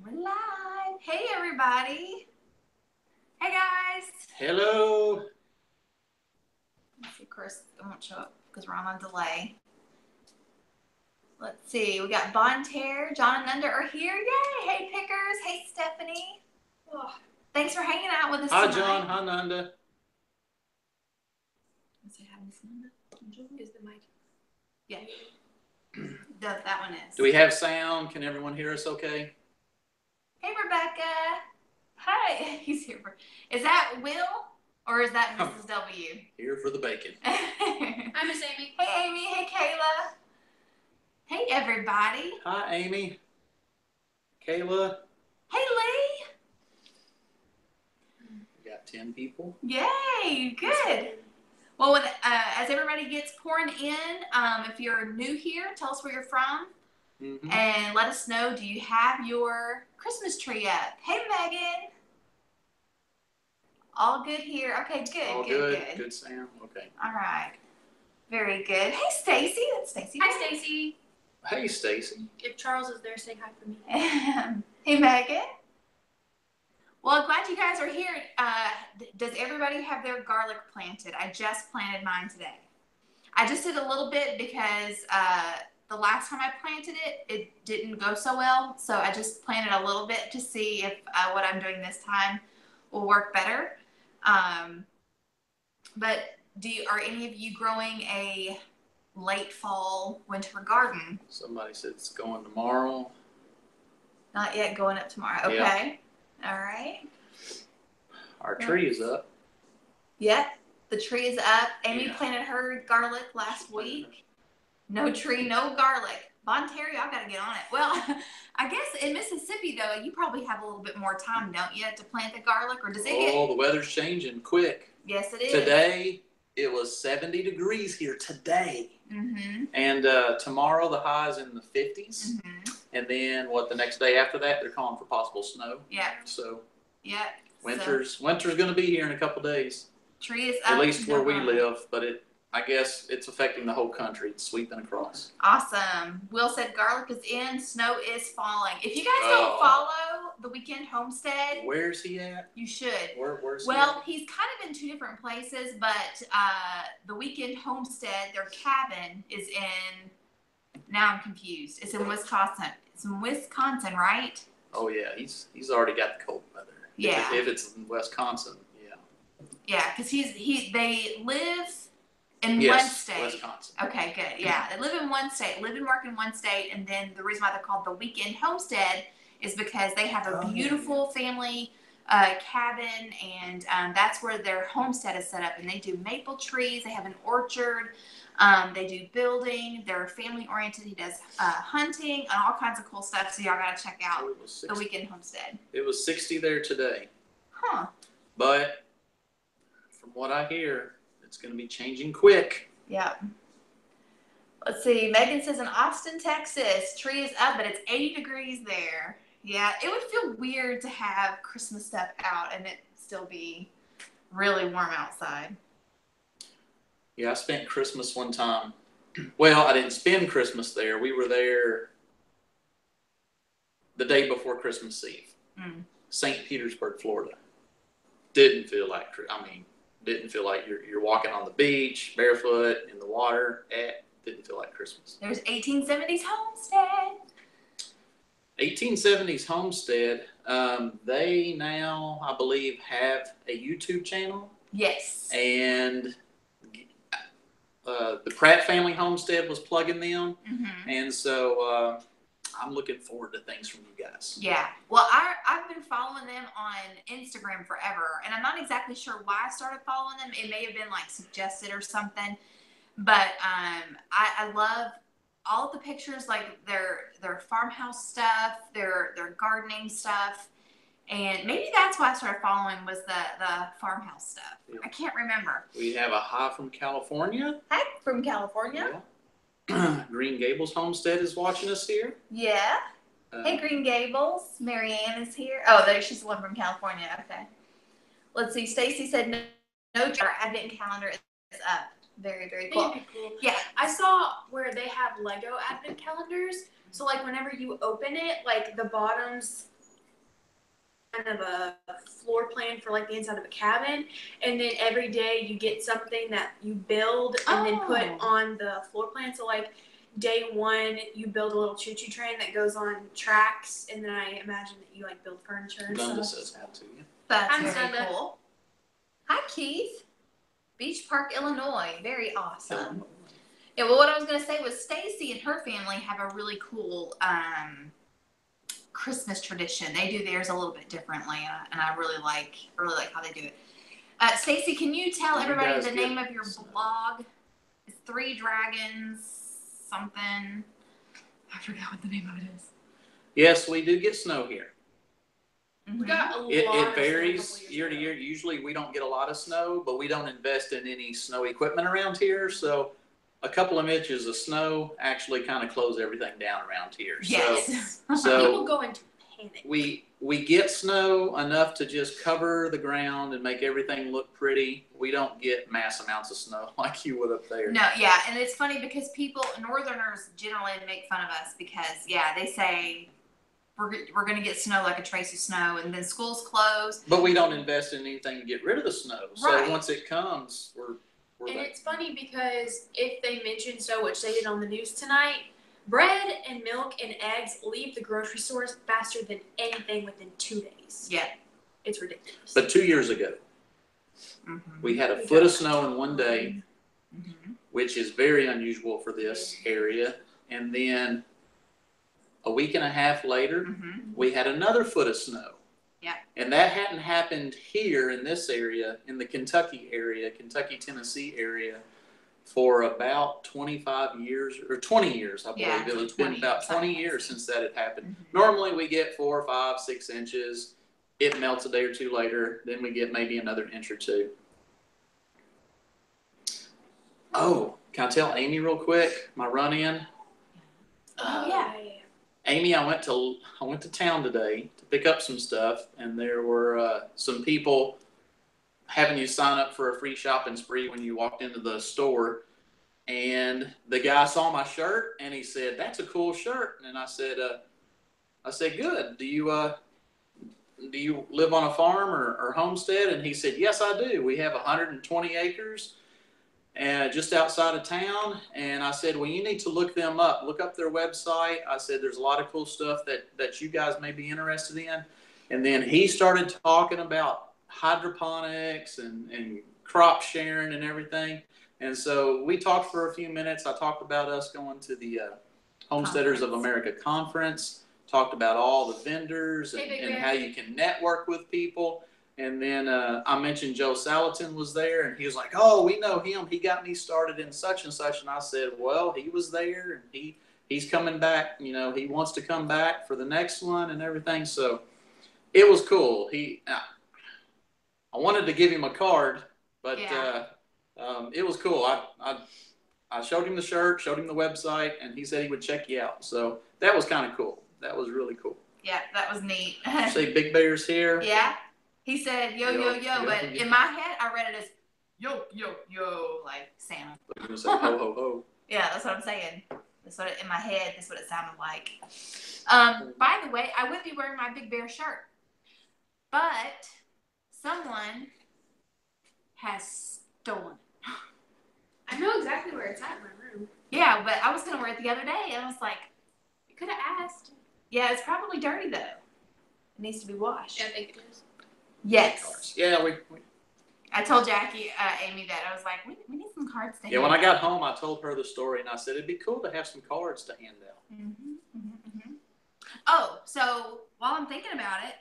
We're live. Hey, everybody. Hey, guys. Hello. Let's see, of course, it won't show up because we're on a delay. Let's see. We got Bonterre, John and Nunda are here. Yay. Hey, Pickers. Hey, Stephanie. Oh, thanks for hanging out with us Hi, tonight. John. Hi, Nunda. Let's say hi, Miss Nunda. Is the mic? Yeah. That one is. Do we have sound? Can everyone hear us okay? Hey, Rebecca. Hi. He's here for. Is that Will or is that Mrs. W? Here for the bacon. Hi, Miss Amy. Hey, Amy. Hey, Kayla. Hey, everybody. Hi, Amy. Kayla. Hey, Lee. We got 10 people. Yay. Good. Well, as everybody gets pouring in, if you're new here, tell us where you're from. Mm-hmm. And let us know, do you have your Christmas tree up? Hey, Megan. All good here. Okay, good. All good. Good sound. Okay. All right. Very good. Hey, Stacy. That's Stacy. Hi, Stacy. Hey, Stacy. If Charles is there, say hi for me. Hey, Megan. Well, I'm glad you guys are here. Does everybody have their garlic planted? I just planted mine today. I just did a little bit because the last time I planted it, it didn't go so well. So I just planted a little bit to see if what I'm doing this time will work better. But are any of you growing a late fall winter garden? Somebody said it's going tomorrow. Not yet, going up tomorrow. Okay. Yeah. All right. Our tree is up. Yep. The tree is up. Amy planted her garlic last week. No tree, no garlic. Bonterre, y'all got to get on it. Well, I guess in Mississippi, though, you probably have a little bit more time, don't you, to plant the garlic? Or does it get... Oh, the weather's changing quick. Yes, it is. Today, it was 70 degrees here today. Mm-hmm. And tomorrow, the high is in the 50s. Mm-hmm. And then, the next day after that, they're calling for possible snow. Yeah. So, yeah. winter's going to be here in a couple days. Tree is up. At least where we live, but I guess it's affecting the whole country. It's sweeping across. Awesome. Will said garlic is in, snow is falling. If you guys don't follow the Weekend Homestead, where's he at? You should. Where's well, he's kind of in two different places, but the Weekend Homestead, their cabin is in. Now I'm confused. It's in Wisconsin. It's in Wisconsin, right? Oh yeah, he's already got the cold weather. Yeah. If it's in Wisconsin, yeah. Yeah, because they live in one state. Wisconsin. Okay, good. Yeah, they live in one state, live and work in one state, and then the reason why they're called the Weekend Homestead is because they have a beautiful family cabin, and that's where their homestead is set up. And they do maple trees. They have an orchard. They do building. They're family oriented. He does hunting and all kinds of cool stuff. So y'all gotta check out the Weekend Homestead. It was 60 there today. Huh. But from what I hear, it's going to be changing quick. Yeah. Let's see. Megan says in Austin, Texas, tree is up, but it's 80 degrees there. Yeah, it would feel weird to have Christmas stuff out and it still be really warm outside. Yeah, I spent Christmas one time. Well, I didn't spend Christmas there. We were there the day before Christmas Eve. St. Petersburg, Florida. Didn't feel like you're walking on the beach, barefoot, in the water. Didn't feel like Christmas. There's 1870s Homestead. 1870s Homestead. They now, I believe, have a YouTube channel. Yes. And the Pratt Family Homestead was plugging them. Mm-hmm. And so I'm looking forward to things from you guys. Yeah. Well, I've been following them on Instagram forever, and I'm not exactly sure why I started following them. It may have been like suggested or something, but I love all of the pictures, like their farmhouse stuff, their gardening stuff, and maybe that's why I started following was the farmhouse stuff. Yeah. I can't remember. We have a hi from California. Hi from California. Yeah. Green Gables Homestead is watching us here. Yeah. Hey, Green Gables. Marianne is here. Oh, she's the one from California. Okay. Let's see. Stacy said no our advent calendar is up. Very, very cool. Cool. Yeah, I saw where they have Lego advent calendars. So, like, whenever you open it, like, the bottoms of a floor plan for like the inside of a cabin, and then every day you get something that you build and then put on the floor plan. So like day one, you build a little choo-choo train that goes on tracks, and then I imagine that you like build furniture and Glenda stuff. says how to you. That's I'm very Glenda. cool. Hi, Keith. Beach Park, Illinois. Very awesome. Yeah, well, what I was going to say was Stacy and her family have a really cool Christmas tradition. They do theirs a little bit differently, and I really like how they do it. Stacy, can you tell everybody the name of your blog? It's Three Dragons something. I forgot what the name of it is. Yes, we do get snow here. We got a lot It varies year to year. Usually we don't get a lot of snow, but we don't invest in any snow equipment around here. So a couple of inches of snow actually kind of close everything down around here. Yes. So people go into panic. We get snow enough to just cover the ground and make everything look pretty. We don't get mass amounts of snow like you would up there. No, yeah, and it's funny because Northerners generally make fun of us because, yeah, they say we're going to get snow like a trace of snow, and then schools close. But we don't invest in anything to get rid of the snow. Right. So once it comes, we're And back. it's funny because if they mention snow, which they did on the news tonight, bread and milk and eggs leave the grocery stores faster than anything within 2 days. Yeah. It's ridiculous. But 2 years ago, we had a foot of snow in one day, which is very unusual for this area. And then a week and a half later, we had another foot of snow. Yeah. And that hadn't happened here in this area, in the Kentucky area, Kentucky-Tennessee area, for about 25 years, or 20 years, I believe. Yeah, It was 20, been about 20 years since that had happened. Normally we get 4, 5, 6 inches. It melts a day or two later. Then we get maybe another inch or two. Oh, can I tell Amy real quick, my run-in? Oh, yeah. Amy, I went to town today to pick up some stuff, and there were some people having you sign up for a free shopping spree when you walked into the store. And the guy saw my shirt, and he said, "That's a cool shirt." And I said, "Good. Do you live on a farm or homestead?" And he said, "Yes, I do. We have 120 acres." And just outside of town. And I said, "Well, you need to look them up. Look up their website." I said, "There's a lot of cool stuff that you guys may be interested in." And then he started talking about hydroponics and crop sharing and everything. And so we talked for a few minutes. I talked about us going to the Homesteaders of America conference, talked about all the vendors and how you can network with people. And then I mentioned Joe Salatin was there, and he was like, "Oh, we know him. He got me started in such and such." And I said, "Well, he was there, and he's coming back. You know, he wants to come back for the next one and everything." So it was cool. I wanted to give him a card, but it was cool. I showed him the shirt, showed him the website, and he said he would check you out. So that was kind of cool. That was really cool. Yeah, that was neat. See Big Bear's here. Yeah. He said, yo, yo, yo, but in my head, I read it as yo, yo, yo, like Santa. I was going to say ho, ho, ho. Yeah, that's what I'm saying. In my head, that's what it sounded like. By the way, I would be wearing my Big Bear shirt, but someone has stolen it. I know exactly where it's at in my room. Yeah, but I was going to wear it the other day, and I was like, you could have asked. Yeah, it's probably dirty, though. It needs to be washed. Yeah, I think it is. Yes. Yeah, I told Jackie, Amy, that I was like, we need some cards to hand out. When I got home, I told her the story, and I said it'd be cool to have some cards to hand out. Oh, so while I'm thinking about it,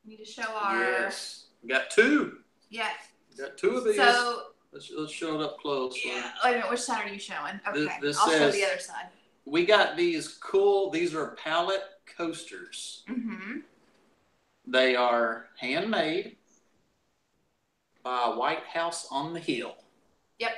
we need to show our. Yes, we got two. Yes. We got two of these. So let's show it up close. Yeah. Wait a minute, which side are you showing? Okay, This I'll show says, the other side. We got these cool. These are pallet coasters. They are handmade by White House on the Hill. Yep.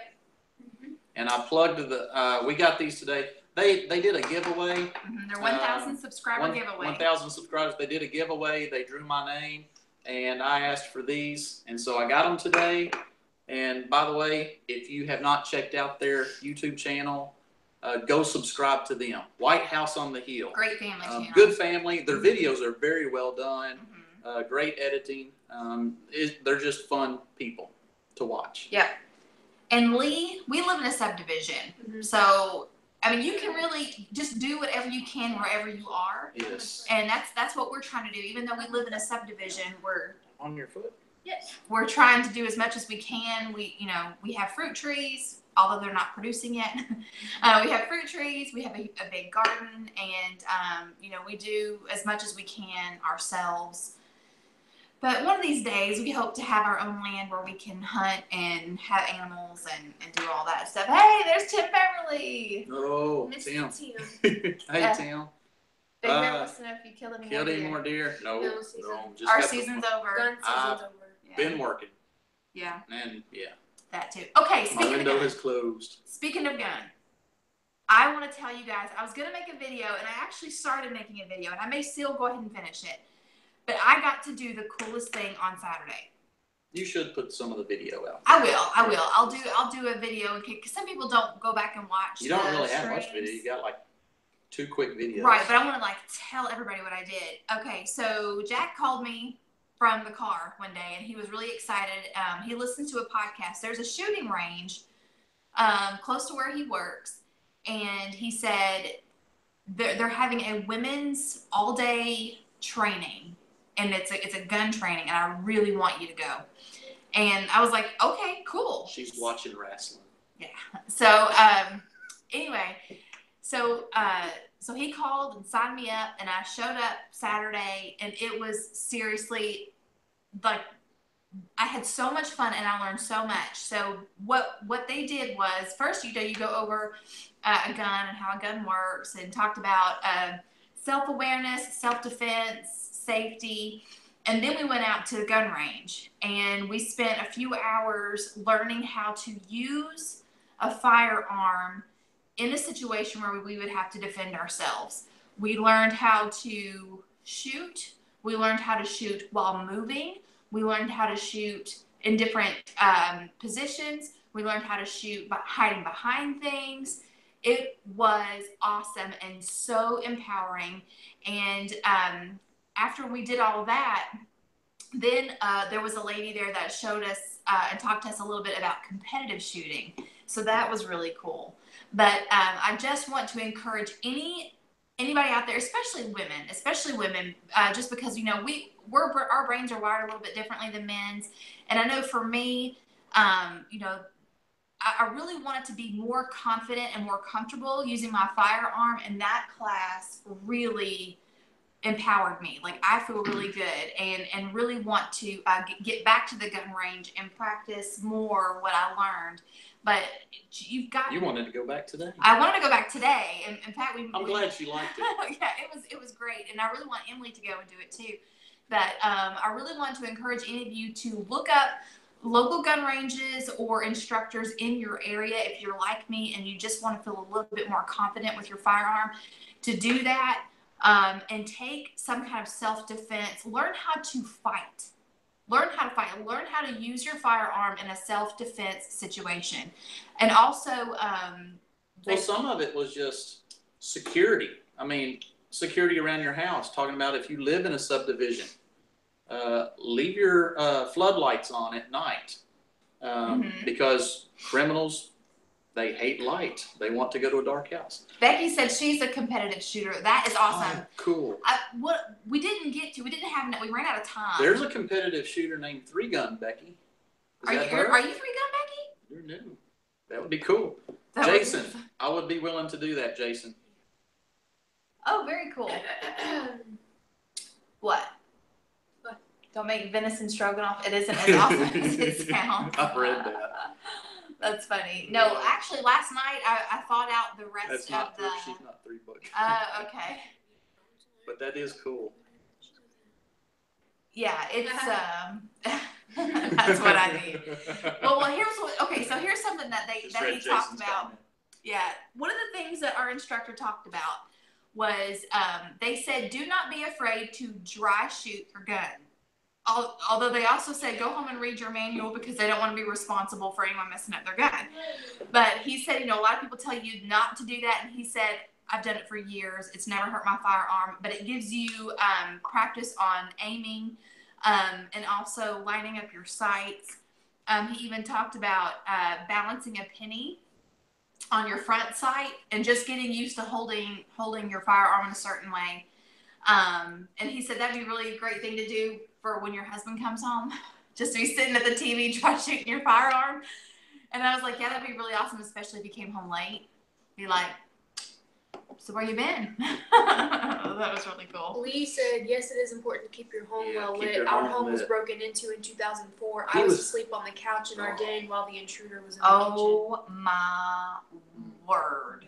And I plugged the. We got these today. They did a giveaway. Their 1,000 subscriber giveaway. 1,000 subscribers. They did a giveaway. They drew my name, and I asked for these, and so I got them today. And by the way, if you have not checked out their YouTube channel, go subscribe to them. White House on the Hill. Great family channel. Good family. Their videos are very well done. Great editing. They're just fun people to watch. Yep. And Lee, we live in a subdivision. So, I mean, you can really just do whatever you can wherever you are. Yes. And that's what we're trying to do. Even though we live in a subdivision, we're on your foot. Yes. We're trying to do as much as we can. We have fruit trees, although they're not producing yet. We have fruit trees. We have a big garden, and we do as much as we can ourselves. But one of these days, we hope to have our own land where we can hunt and have animals and do all that stuff. Hey, there's Tim Beverly. Oh, Tim. Hey, Tim. Big Red listen if you killed any more deer. No. Just our season's over. Gun season's over. Been working. Yeah. And that too. Okay, my window is closed. Speaking of gun, I want to tell you guys, I was going to make a video, and I actually started making a video, and I may still go ahead and finish it. But I got to do the coolest thing on Saturday. You should put some of the video out. I will. I'll do a video because some people don't go back and watch. You don't really have much video. You got like 2 quick videos. Right, but I want to tell everybody what I did. Okay, so Jack called me from the car one day, and he was really excited. He listened to a podcast. There's a shooting range close to where he works, and he said they're having a women's all-day training, and it's a gun training, and I really want you to go. And I was like, okay, cool. She's watching wrestling. Yeah. So anyway, so he called and signed me up, and I showed up Saturday, and it was seriously I had so much fun, and I learned so much. So what they did was first, you go over a gun and how a gun works, and talked about self-awareness, self-defense, safety. And then we went out to the gun range, and we spent a few hours learning how to use a firearm in a situation where we would have to defend ourselves. We learned how to shoot. We learned how to shoot while moving. We learned how to shoot in different positions. We learned how to shoot by hiding behind things. It was awesome and so empowering. And after we did all that, then there was a lady there that showed us and talked to us a little bit about competitive shooting. So that was really cool. But I just want to encourage anybody out there, especially women, just because our brains are wired a little bit differently than men's. And I know for me, I really wanted to be more confident and more comfortable using my firearm, and that class really empowered me. I feel really good and really want to get back to the gun range and practice more what I learned. But you wanted to go back today. I wanted to go back today. In fact, I'm glad she liked it. Yeah, it was great, and I really want Emily to go and do it too. But I really want to encourage any of you to look up local gun ranges or instructors in your area if you're like me and you just want to feel a little bit more confident with your firearm, to do that and take some kind of self-defense. Learn how to fight. Learn how to fight. Learn how to use your firearm in a self-defense situation. And also... some of it was just security. I mean, security around your house. Talking about if you live in a subdivision, leave your floodlights on at night because criminals, they hate light. They want to go to a dark house. Becky said she's a competitive shooter. That is awesome. Oh, cool. We ran out of time. There's a competitive shooter named 3-Gun Becky. Are you 3-Gun Becky? You're new. That would be cool. Jason, I would be willing to do that, Jason. Oh, very cool. What? Don't make venison stroganoff. It isn't as awesome as it sounds. I've read that. That's funny. No, actually, last night I thought out the rest of the... She's not 3 books. Okay. But that is cool. Yeah, it's that's what I need. Well, here's something that they talked about. Comment. Yeah, one of the things that our instructor talked about was they said, do not be afraid to dry shoot your gun. Although they also say go home and read your manual because they don't want to be responsible for anyone messing up their gun. But he said, a lot of people tell you not to do that, and he said, I've done it for years. It's never hurt my firearm, but it gives you practice on aiming and also lining up your sights. He even talked about balancing a penny on your front sight and just getting used to holding your firearm in a certain way. And he said that'd be really a great thing to do for when your husband comes home, just to be sitting at the TV trying shooting your firearm. And I was like, yeah, that'd be really awesome, especially if you came home late. Be like, so where you been? That was really cool. Lee said, yes, it is important to keep your home well lit. Our home was broken into in 2004. I was asleep on the couch in our den while the intruder was in the kitchen. Oh my word.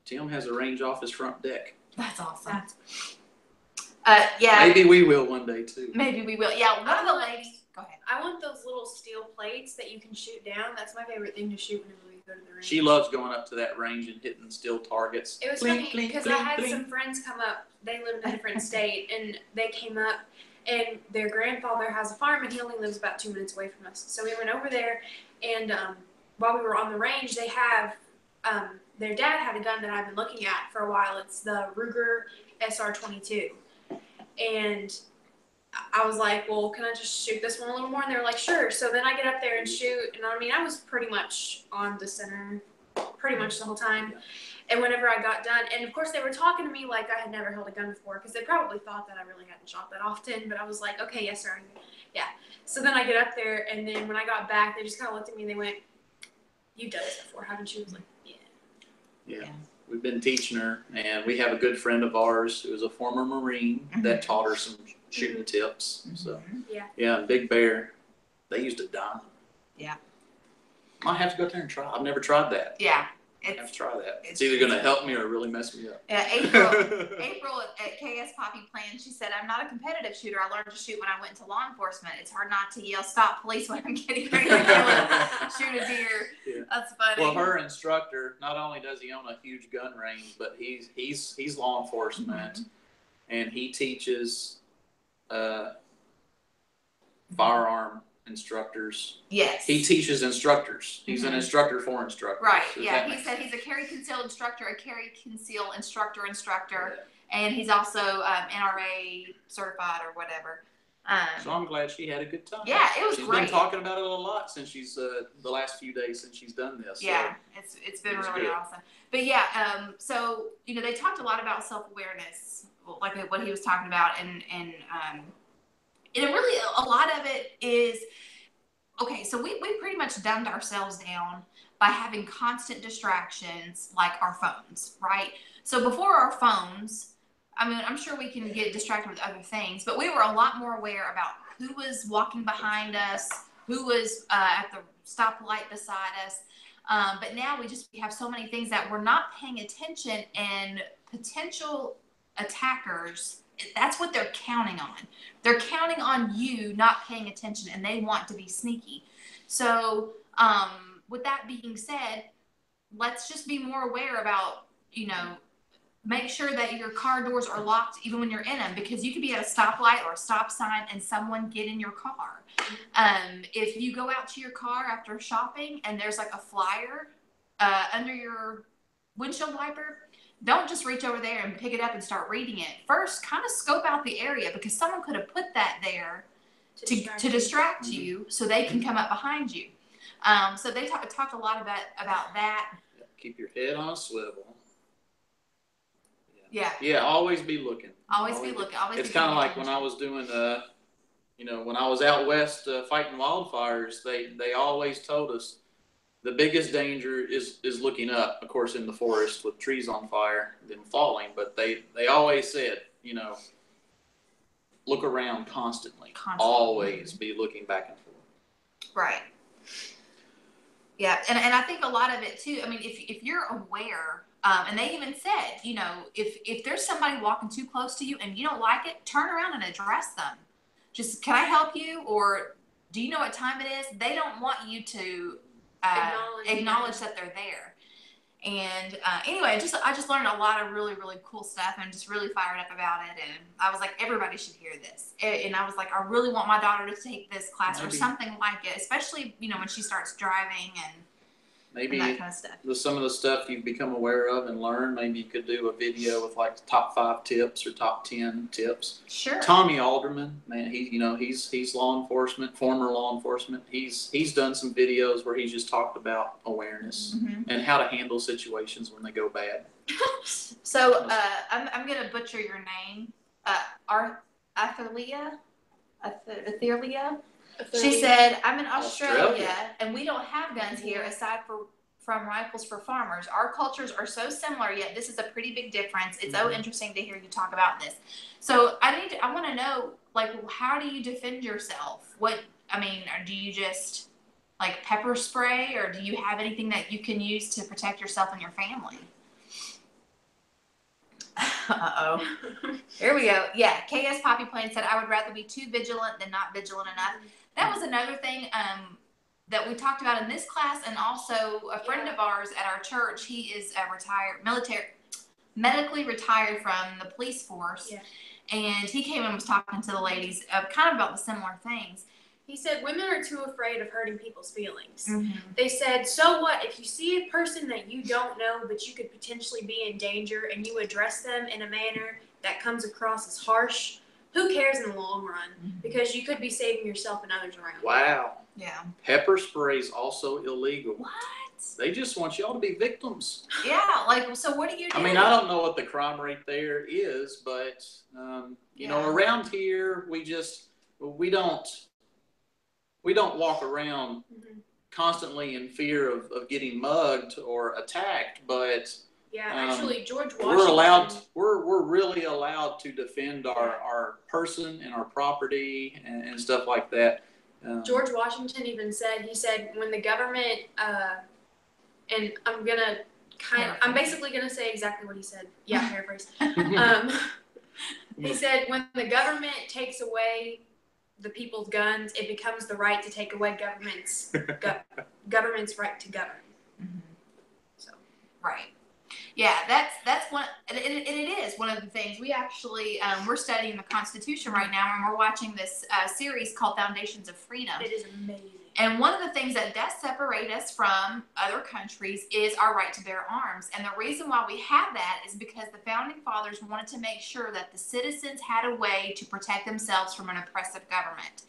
Tim has a range off his front deck. That's awesome. Yeah. Maybe we will one day too. Maybe we will. Yeah, one of the ladies. Go ahead. I want those little steel plates that you can shoot down. That's my favorite thing to shoot whenever we go to the range. She loves going up to that range and hitting steel targets. It was funny because I had some friends come up. They live in a different state, and they came up, and their grandfather has a farm, and he only lives about 2 minutes away from us. So we went over there, and while we were on the range, they have their dad had a gun that I've been looking at for a while. It's the Ruger SR-22, and I was like, well, can I just shoot this one a little more? And they were like, sure. So then I get up there and shoot, and I was pretty much on the center pretty much the whole time. And whenever I got done, and of course they were talking to me like I had never held a gun before, because they probably thought that I really hadn't shot that often, but I was like, okay, yes, sir. Yeah. So then I get up there, and then when I got back, they just kind of looked at me and they went, you've done this before, haven't you? I was like, yeah. We've been teaching her, and we have a good friend of ours who is a former Marine that taught her some shooting tips. So yeah, Big Bear, they used a diamond. Yeah. Might have to go there and try. I've never tried that. Yeah. I have to try that. It's either going to help me or really mess me up. Yeah, April at KS Poppy Plan, she said, I'm not a competitive shooter. I learned to shoot when I went into law enforcement. It's hard not to yell, stop police, when I'm getting ready to shoot a deer. Yeah. That's funny. Well, her instructor, not only does he own a huge gun range, but he's law enforcement, and he teaches firearm instructors. Yes. He teaches instructors. He's an instructor for instructors. Right. Yeah. He said he's a carry conceal instructor, a carry conceal instructor, and he's also NRA certified or whatever. So I'm glad she had a good time. Yeah, it was she's great. She's been talking about it a lot since she's the last few days since she's done this. Yeah, so it's been really good. Awesome. But yeah, so they talked a lot about self-awareness, like what he was talking about, and really a lot of it is okay. So we pretty much dumbed ourselves down by having constant distractions like our phones, right? So before our phones, I'm sure we can get distracted with other things, but we were a lot more aware about who was walking behind us, who was at the stoplight beside us. But now we have so many things that we're not paying attention, and potential attackers, that's what they're counting on. They're counting on you not paying attention, and they want to be sneaky. So with that being said, let's just be more aware about, make sure that your car doors are locked even when you're in them, because you could be at a stoplight or a stop sign and someone get in your car. If you go out to your car after shopping and there's like a flyer under your windshield wiper, don't just reach over there and pick it up and start reading it. First, kind of scope out the area, because someone could have put that there to distract you so they can come up behind you. So they talked a lot about that. Keep your head on a swivel. Yeah. Yeah, always be looking. Always be looking. It's kind of like when I was doing, when I was out west fighting wildfires, they always told us the biggest danger is looking up, of course, in the forest with trees on fire, them falling. But they always said, look around constantly. Always be looking back and forth. Right. Yeah, and I think a lot of it too. I mean, if you're aware. And they even said, if there's somebody walking too close to you and you don't like it, turn around and address them. Just, can I help you? Or do you know what time it is? They don't want you to acknowledge that they're there. And anyway, I just learned a lot of really, really cool stuff and just really fired up about it. And I was like, everybody should hear this. And I was like, I really want my daughter to take this class or something like it, especially, when she starts driving and that kind of stuff. With some of the stuff you've become aware of and learned, maybe you could do a video with like top 5 tips or top 10 tips. Sure. Tommy Alderman, man, he's law enforcement, former law enforcement. He's done some videos where he's just talked about awareness and how to handle situations when they go bad. So I'm gonna butcher your name. Athelia. She said, I'm in Australia and we don't have guns here aside from rifles for farmers. Our cultures are so similar, yet this is a pretty big difference. It's so interesting to hear you talk about this. So I want to know, like, how do you defend yourself? Do you just like pepper spray, or do you have anything that you can use to protect yourself and your family? Uh-oh. Here we go. Yeah, KS Poppy Plain said, I would rather be too vigilant than not vigilant enough. That was another thing that we talked about in this class, and also a friend of ours at our church. He is a medically retired from the police force, and he came and was talking to the ladies kind of about the similar things. He said women are too afraid of hurting people's feelings. They said, so what if you see a person that you don't know but you could potentially be in danger and you address them in a manner that comes across as harsh? Who cares in the long run? Because you could be saving yourself and others around. Wow. Yeah. Pepper spray is also illegal. What? They just want y'all to be victims. Yeah, so what do you do? I mean, I don't know what the crime rate there is, but around here we don't walk around constantly in fear of getting mugged or attacked, but actually, George Washington. We're really allowed to defend our person and our property and stuff like that. George Washington even said, when the government, and I'm basically gonna say exactly what he said. Yeah, paraphrase. He said, when the government takes away the people's guns, it becomes the right to take away government's right to govern. So, right. Yeah, that's one. It is one of the things we actually we're studying the Constitution right now, and we're watching this series called Foundations of Freedom. It is amazing. And one of the things that does separate us from other countries is our right to bear arms. And the reason why we have that is because the founding fathers wanted to make sure that the citizens had a way to protect themselves from an oppressive government,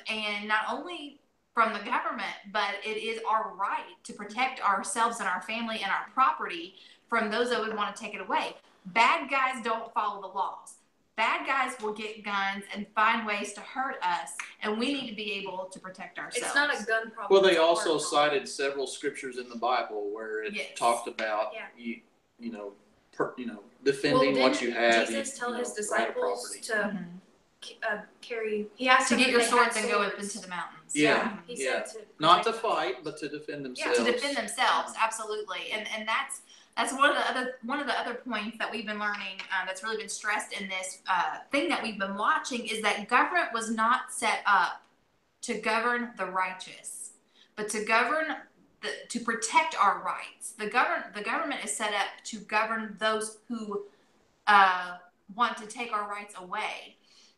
and not only from the government, but it is our right to protect ourselves and our family and our property from those that would want to take it away. Bad guys don't follow the laws. Bad guys will get guns and find ways to hurt us, and we need to be able to protect ourselves. It's not a gun problem. Well, they also cited several scriptures in the Bible where it talked about defending what you have. Jesus told his disciples to carry. He asked to get your swords and go up into the mountains. Yeah, he said not to fight, but to defend themselves. Yeah, to defend themselves, absolutely, and that's one of the other points that we've been learning. That's really been stressed in this thing that we've been watching is that government was not set up to govern the righteous, but to govern to protect our rights. The government is set up to govern those who want to take our rights away.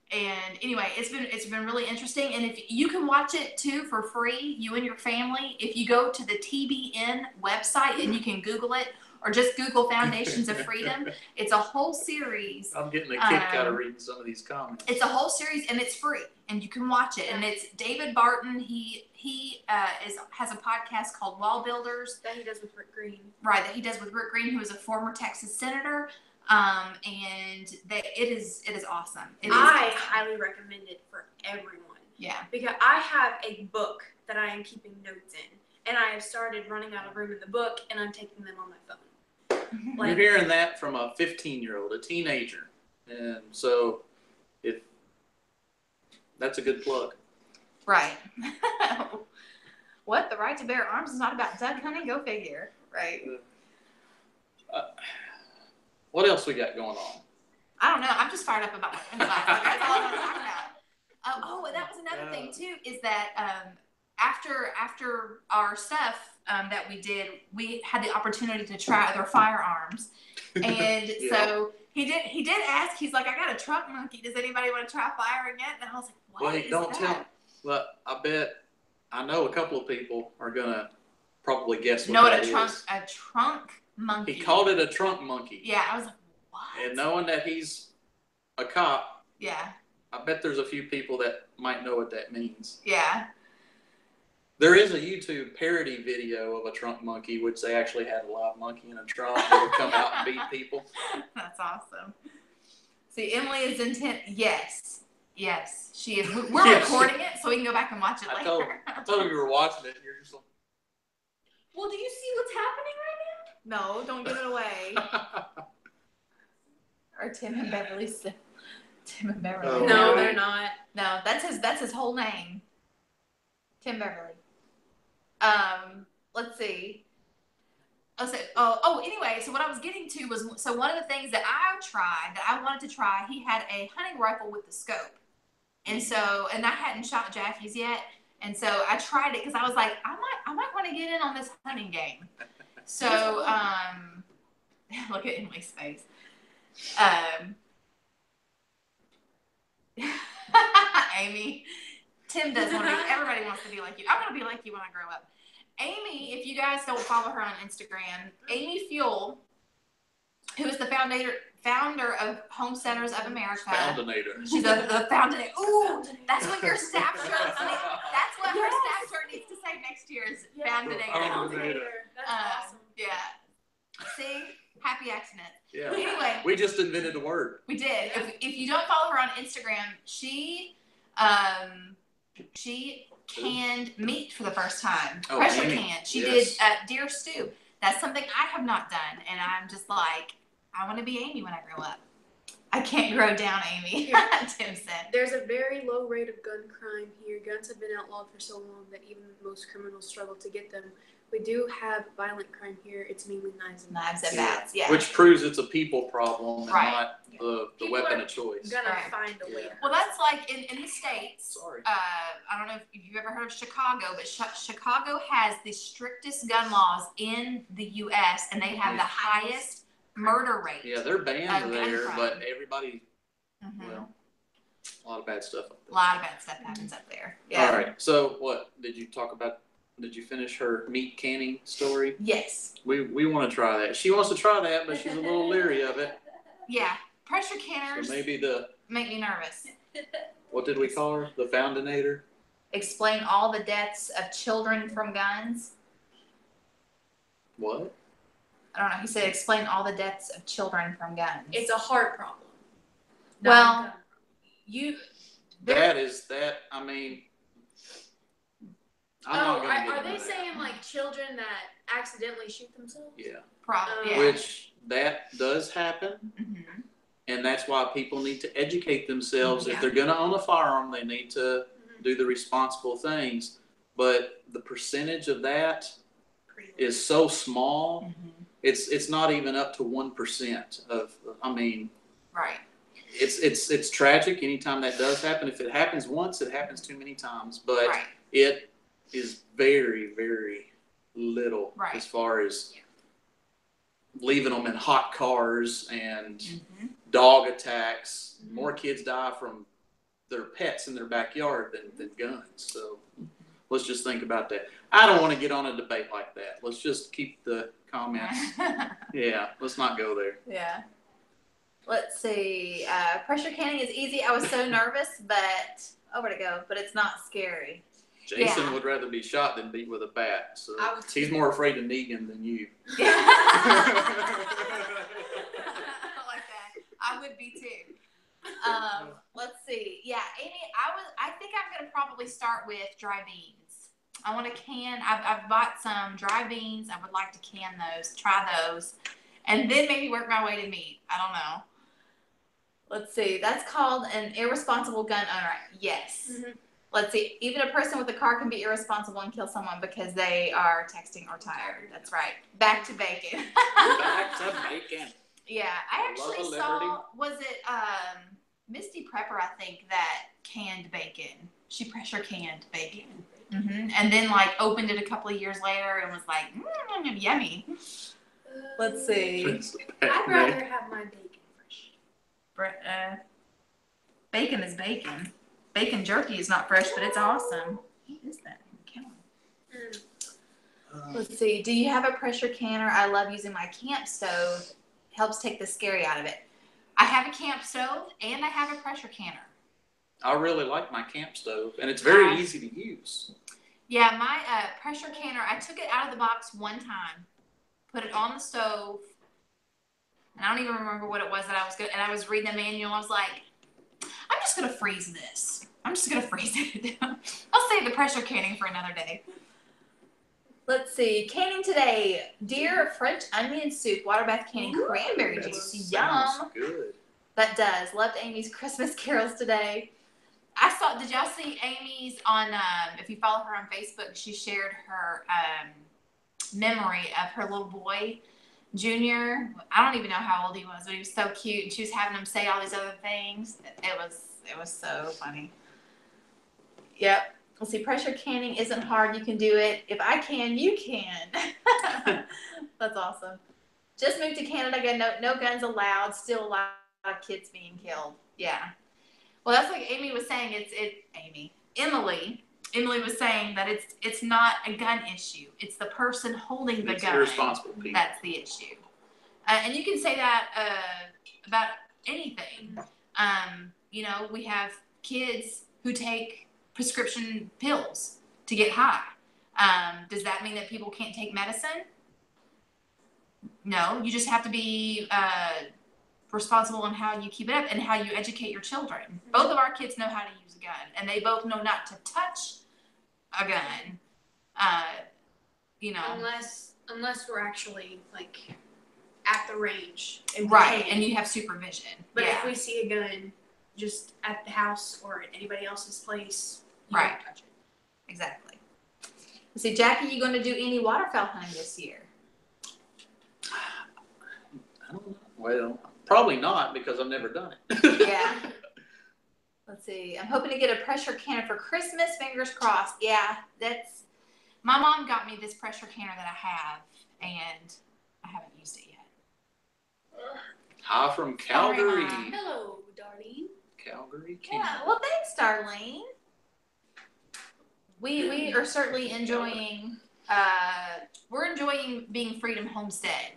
And anyway, it's been really interesting, and if you can watch it too for free, you and your family, if you go to the TBN website and you can Google it, or just Google Foundations of Freedom. It's a whole series. I'm getting a kick out of reading some of these comments. It's a whole series, and it's free, and you can watch it. And it's David Barton. He has a podcast called Wall Builders that he does with Rick Green. Right, that he does with Rick Green, who is a former Texas senator. And it is awesome. I highly recommend it for everyone. Yeah. Because I have a book that I am keeping notes in, and I have started running out of room in the book, and I'm taking them on my phone. You're hearing that from a 15-year-old, a teenager, and so that's a good plug. Right. What? The right to bear arms is not about duck hunting? Go figure. Right. What else we got going on? I don't know. I'm just fired up about my class. That's all I want to talk about. And that was another thing too. Is that after our stuff, that we did, we had the opportunity to try other firearms, and so he did ask. He's like, I got a trunk monkey. Does anybody want to try firing it? And I was like, what is don't that? tell. Well, I know a couple of people are gonna probably guess what that is. A trunk monkey. He called it a trunk monkey. Yeah, I was like, what? And knowing that he's a cop, yeah, I bet there's a few people that might know what that means. Yeah. There is a YouTube parody video of a trunk monkey, which they actually had a live monkey in a trunk that would come out and beat people. That's awesome. See, Emily is intent. Yes, she is. We're recording it so we can go back and watch it later. I told him you were watching it. And you're just like, well, do you see what's happening right now? No, don't give it away. Or Tim and Beverly. Tim and Beverly. Oh, no, really? they're not. No, that's his whole name. Tim Beverly. Let's see. Anyway, so what I was getting to was, so one of the things that I wanted to try, he had a hunting rifle with the scope. And I hadn't shot Jackie's yet. And so I tried it because I was like, I might want to get in on this hunting game. So, look at Emily's face. Amy, Tim does want to be, everybody wants to be like you. I want to be like you when I grow up. Amy, if you guys don't follow her on Instagram, Amy Fuel, who is the founder of Homesteaders of America. Foundinator. She's the founder. Ooh, that's what your staff shirt needs. That's what her staff shirt needs to say next year is Foundinator. Foundinator. That's awesome. Yeah. See? Happy accident. Yeah. Anyway. We just invented a word. We did. If you don't follow her on Instagram, she canned meat for the first time. Oh, Pressure Amy. canned. She Yes. did deer stew. That's something I have not done, and I'm just like, I want to be Amy when I grow up. I can't grow down Amy, Tim said. There's a very low rate of gun crime here. Guns have been outlawed for so long that even most criminals struggle to get them. We do have violent crime here. It's mainly knives and bats. Yeah. Which proves it's a people problem and Right. not the weapon of choice. Gonna Right. find a way. Well, that's like in the States. Sorry. I don't know if you've ever heard of Chicago, but Chicago has the strictest gun laws in the U.S., and they have the highest murder rate. Yeah, they're banned there, crime. but everybody, Mm-hmm. well, a lot of bad stuff up there. A lot of bad stuff happens up there. Yeah. All right. So what did you talk about? Did you finish her meat canning story? Yes. We want to try that. She wants to try that, but she's a little leery of it. Yeah. Pressure canners So maybe make me nervous. what did we call her? The Foundinator? Explain all the deaths of children from guns. What? I don't know. He said explain all the deaths of children from guns. It's a heart problem. Well, I mean, I'm not gonna get are into they that. saying like children that accidentally shoot themselves? Yeah. probably. Yeah. Which that does happen. Mm-hmm. And that's why people need to educate themselves. Yeah. If they're going to own a firearm, they need to do the responsible things. But the percentage of that is so small. Mm-hmm. It's not even up to 1% of. I mean, Right. it's tragic anytime that does happen. If it happens once, it happens too many times. But Right. it is very, very little Right. as far as leaving them in hot cars and Mm-hmm. dog attacks. More kids die from their pets in their backyard than guns. So let's just think about that. I don't want to get on a debate like that. Let's just keep the comments. Yeah, let's not go there. Yeah. Let's see. Pressure canning is easy. I was so nervous, but where'd it go? But it's not scary. Jason Yeah. would rather be shot than beat with a bat. So I would he's more afraid of Negan than you. I like that. I would be too. Let's see. Yeah, Amy, I think I'm gonna probably start with dry beans. I want to can. I've bought some dry beans. I would like to can those, try those, and then maybe work my way to meat. I don't know. Let's see. That's called an irresponsible gun owner. Yes. Mm-hmm. Let's see. Even a person with a car can be irresponsible and kill someone because they are texting or tired. That's right. Back to bacon. Back to bacon. Yeah, I actually Love a saw, was it Misty Prepper, I think, that canned bacon. She pressure canned bacon. And then like opened it a couple of years later and was like, yummy. Let's see. I'd rather have my bacon fresh. Bacon is bacon. Bacon jerky is not fresh, but it's awesome. What is that? Let's see. Do you have a pressure canner? I love using my camp stove. Helps take the scary out of it. I have a camp stove and I have a pressure canner. I really like my camp stove, and it's very easy to use. Yeah, my pressure canner, I took it out of the box one time, put it on the stove, and I don't even remember what it was that I was good. And I was reading the manual. I was like, I'm just gonna freeze this. I'm just gonna freeze it. I'll save the pressure canning for another day. Let's see. Canning today. Deer French onion soup, water bath canning, cranberry juice. Yum. Good. That does. Loved Amy's Christmas carols today. Did y'all see Amy's on, if you follow her on Facebook, she shared her memory of her little boy, Junior. I don't even know how old he was, but he was so cute. And she was having him say all these other things. It was so funny. Yep. Let's see. Pressure canning isn't hard. You can do it. If I can, you can. That's awesome. Just moved to Canada. Again, no guns allowed. Still a lot of kids being killed. Yeah. Well, that's like Amy was saying. Emily was saying that it's not a gun issue. It's the person holding the gun. Irresponsible people. That's the issue. And you can say that about anything. We have kids who take prescription pills to get high. Does that mean that people can't take medicine? No, you just have to be responsible in how you keep it up and how you educate your children. Both of our kids know how to use a gun, and they both know not to touch a gun. Unless we're actually like at the range, right? And you have supervision. But if we see a gun just at the house or at anybody else's place, you don't touch it. Exactly. Let's see, Jackie, you going to do any waterfowl hunting this year? I don't know. Well, probably not, because I've never done it. Yeah. Let's see. I'm hoping to get a pressure canner for Christmas. Fingers crossed. Yeah, my mom got me this pressure canner that I have, and I haven't used it yet. Hi from Calgary. Hello, Darlene. Calgary, Canada. Yeah. Well, thanks, Darlene. We are certainly enjoying. We're enjoying being Freedom Homestead.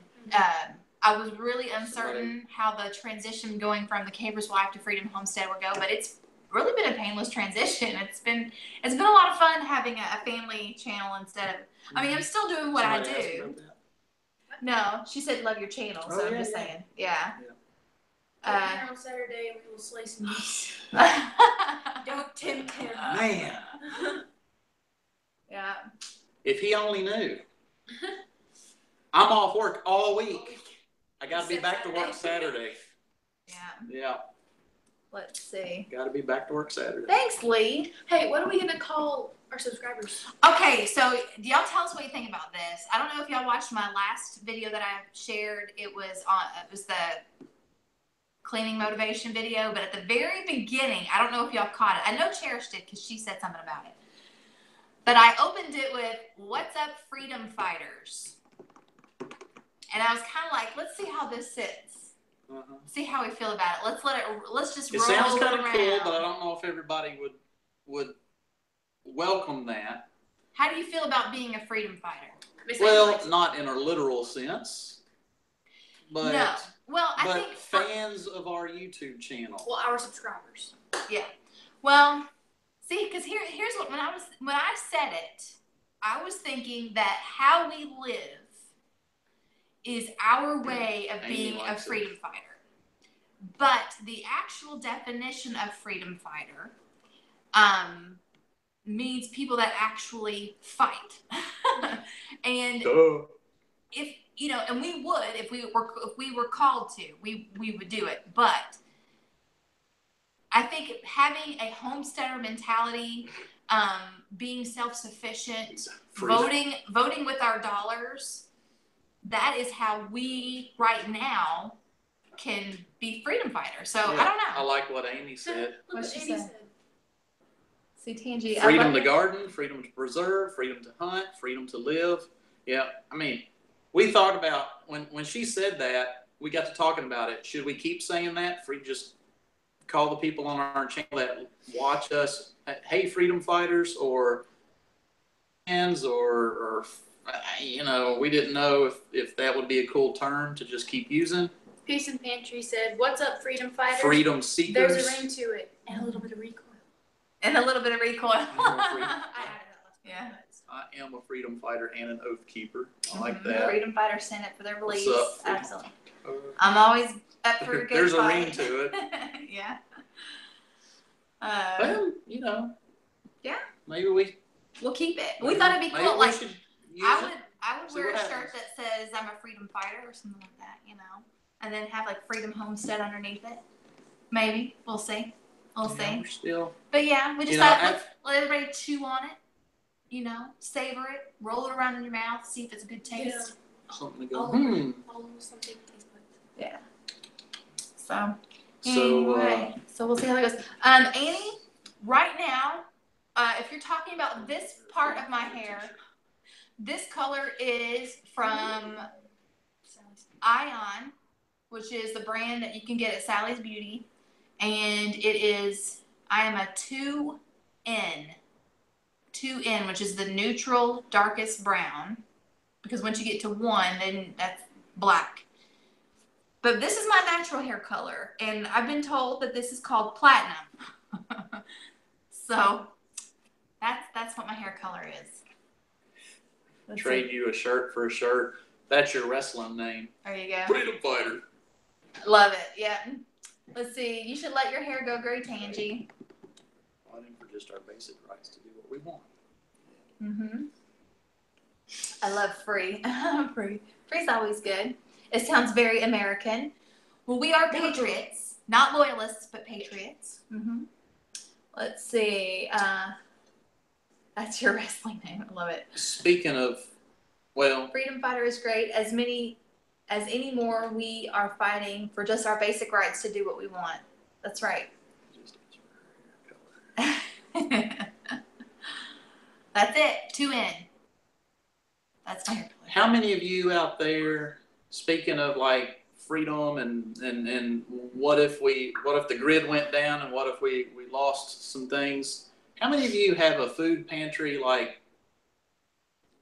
I was really uncertain how the transition going from the Caver's Wife to Freedom Homestead would go, but it's really been a painless transition. It's been a lot of fun having a family channel instead of. I mean, I'm still doing what I do. No, she said love your channel, so I'm just saying, yeah. On Saturday we will slay some geese. Don't tempt him. Man. Yeah. If he only knew. I'm off work all week. I got to be back to work Saturday. Yeah. Yeah. Let's see. Got to be back to work Saturday. Thanks, Lee. Hey, what are we going to call our subscribers? Okay, so y'all tell us what you think about this. I don't know if y'all watched my last video that I shared. It was the cleaning motivation video, but at the very beginning, I don't know if y'all caught it. I know Cherish did because she said something about it. But I opened it with, "What's up, freedom fighters?" And I was kind of like, let's see how this sits. See how we feel about it. Let's just roll around. It sounds kind of cool, but I don't know if everybody would welcome that. How do you feel about being a freedom fighter? Well, not in a literal sense, but no. Well, I think fans of our YouTube channel. Well, our subscribers. Yeah. Well, see, because here's what when I said it, I was thinking that how we live is our way of being a freedom fighter. But the actual definition of freedom fighter means people that actually fight. And if and we would if we were called to, we would do it. But I think having a homesteader mentality, being self-sufficient, voting with our dollars, that is how we right now can be freedom fighters. So I don't know. I like what Amy said. What Amy said. See, Tangi, Freedom to garden, freedom to preserve, freedom to hunt, freedom to live. Yeah, I mean, we thought about when she said that, we got to talking about it. Should we keep saying that? Just call the people on our channel that watch us, hey, freedom fighters, or fans, or you know, we didn't know if that would be a cool term to just keep using. Peace and Pantry said, "What's up, freedom fighters? Freedom seekers. There's a ring to it, and a little bit of recoil." And a little bit of recoil. Yeah. I am a freedom fighter and an oath keeper. I like that. Freedom fighters stand up for their beliefs. What's up? Absolutely. I'm always up for a good There's fight. a ring to it. Yeah. Well, you know. Yeah. Maybe we'll keep it. We thought it'd be cool. Like I would wear a shirt that says I'm a freedom fighter or something like that, you know, and then have like Freedom Homestead underneath it. Maybe we'll see. We'll see. Still. But yeah, we just thought let everybody chew on it. You know, savor it, roll it around in your mouth, see if it's a good taste. Yeah. Something to go. Something taste buds. Yeah. So anyway, so we'll see how that goes. Annie, right now, if you're talking about this part of my hair, this color is from Ion, which is the brand that you can get at Sally's Beauty, and I am a 2N. 2N, which is the neutral darkest brown, because once you get to 1, then that's black. But this is my natural hair color, and I've been told that this is called platinum. So that's what my hair color is. Trade you a shirt for a shirt. That's your wrestling name. There you go. Freedom fighter. Love it. Yeah. Let's see. You should let your hair go gray, Tangi. Fighting for just our basic rights to do what we want. Mm-hmm. I love free. Free. Free's always good. It sounds very American. Well, we are patriots. Not loyalists, but patriots. Mm-hmm. Let's see. That's your wrestling name. I love it. Speaking of, well, freedom fighter is great. As any more, we are fighting for just our basic rights to do what we want. That's right. That's it. 2N. That's my hair color. How many of you out there, speaking of like freedom and what if the grid went down and what if we lost some things? How many of you have a food pantry like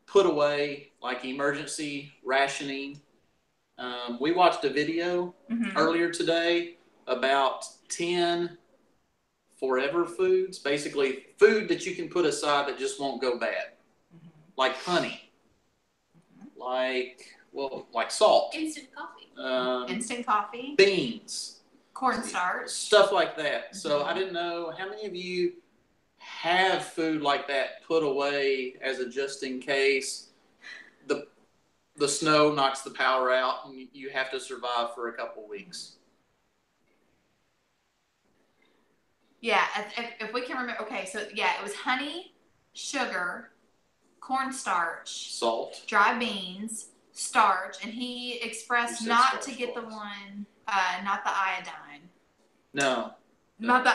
put away, like emergency rationing? We watched a video earlier today about 10 forever foods, basically food that you can put aside that just won't go bad, like honey, like salt, instant coffee, beans, cornstarch, stuff like that. So I didn't know how many of you have food like that put away as a just in case the snow knocks the power out and you have to survive for a couple weeks. Yeah, if we can remember. Okay, so yeah, it was honey, sugar, cornstarch, salt, dry beans, starch, and he expressed not to get the one, not the iodine. No. Not the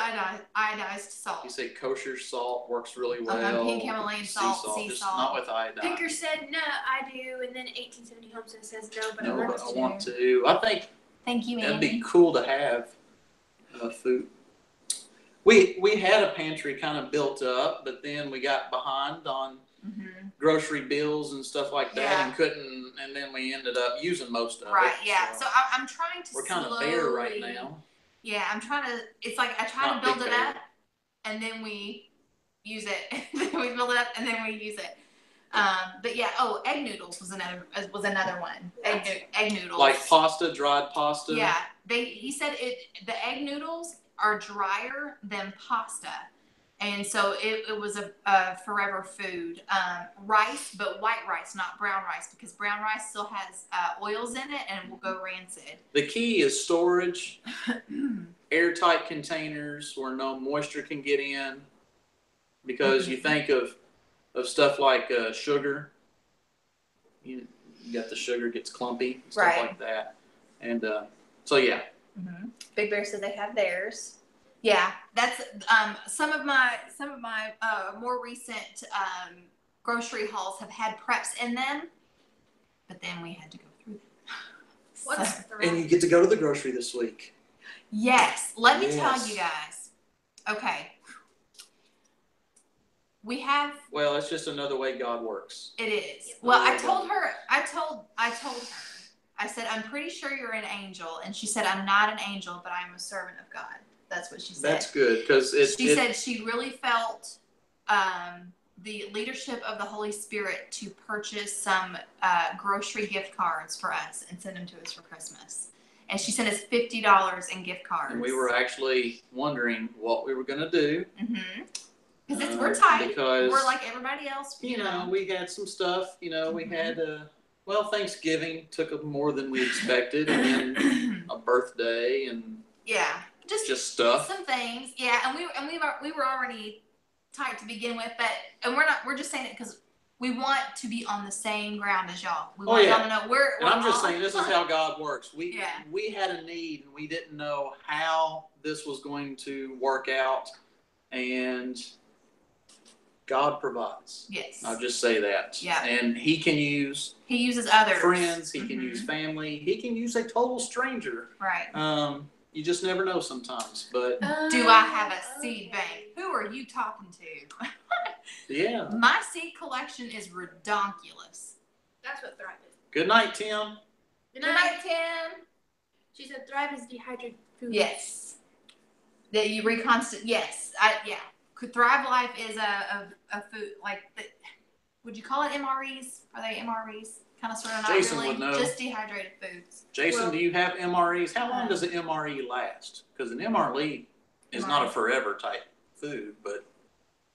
iodized salt. You say kosher salt works really well. Pink Himalayan salt, sea salt. Not with iodine. Picker said, no, I do, and then 1870 Homestead says no, but I want to. I think thank you, that'd be cool to have food. We had a pantry kind of built up, but then we got behind on grocery bills and stuff like that, and couldn't, and then we ended up using most of it. Right, yeah. So I'm trying to we're kind of bare right now. Yeah, I'm trying to, it's like I try to build it up, and then we use it. Then we build it up, and then we use it. But yeah, egg noodles was another one. Egg noodles. Like pasta, dried pasta? Yeah, he said the egg noodles are drier than pasta. And so it was a forever food. Rice, but white rice, not brown rice, because brown rice still has oils in it and will go rancid. The key is storage, airtight containers where no moisture can get in, because you think of stuff like sugar. You got the sugar gets clumpy, stuff like that. And so, yeah. Big Bear said they have theirs. Yeah, that's some of my more recent grocery hauls have had preps in them, but then we had to go through them. What's So, And you get to go to the grocery this week. yes, let me Yes. tell you guys. Okay. We have. Well, it's just another way God works. It is. Well, I told her. I told her. I said, I'm pretty sure you're an angel, and she said, I'm not an angel, but I'm a servant of God. That's what she said. That's good because she said she really felt the leadership of the Holy Spirit to purchase some grocery gift cards for us and send them to us for Christmas. And she sent us $50 in gift cards. And we were actually wondering what we were going to do. Because we're tight. Because we're like everybody else. You know, we had some stuff. You know, we had Thanksgiving took more than we expected, and then a birthday and just stuff. Some things, yeah. And we were already tight to begin with, but we're just saying it because we want to be on the same ground as y'all. We want y'all to know we're and I'm just saying this is how God works. We had a need and we didn't know how this was going to work out, and God provides. Yes. I'll just say that. Yeah. And He uses others. Friends. He can use family. He can use a total stranger. Right. You just never know sometimes. But do I have a seed bank? Who are you talking to? Yeah. My seed collection is redonkulous. That's what Thrive is. Good night, Tim. Good night, Tim. She said Thrive is dehydrated food. Yes. That you reconstitute. Yes. Thrive Life is a food would you call it MREs? Are they MREs? Kind of sort of not Jason really. Would know. Just dehydrated foods. Jason, do you have MREs? How long does an MRE last? Because an MRE is not a forever type food, but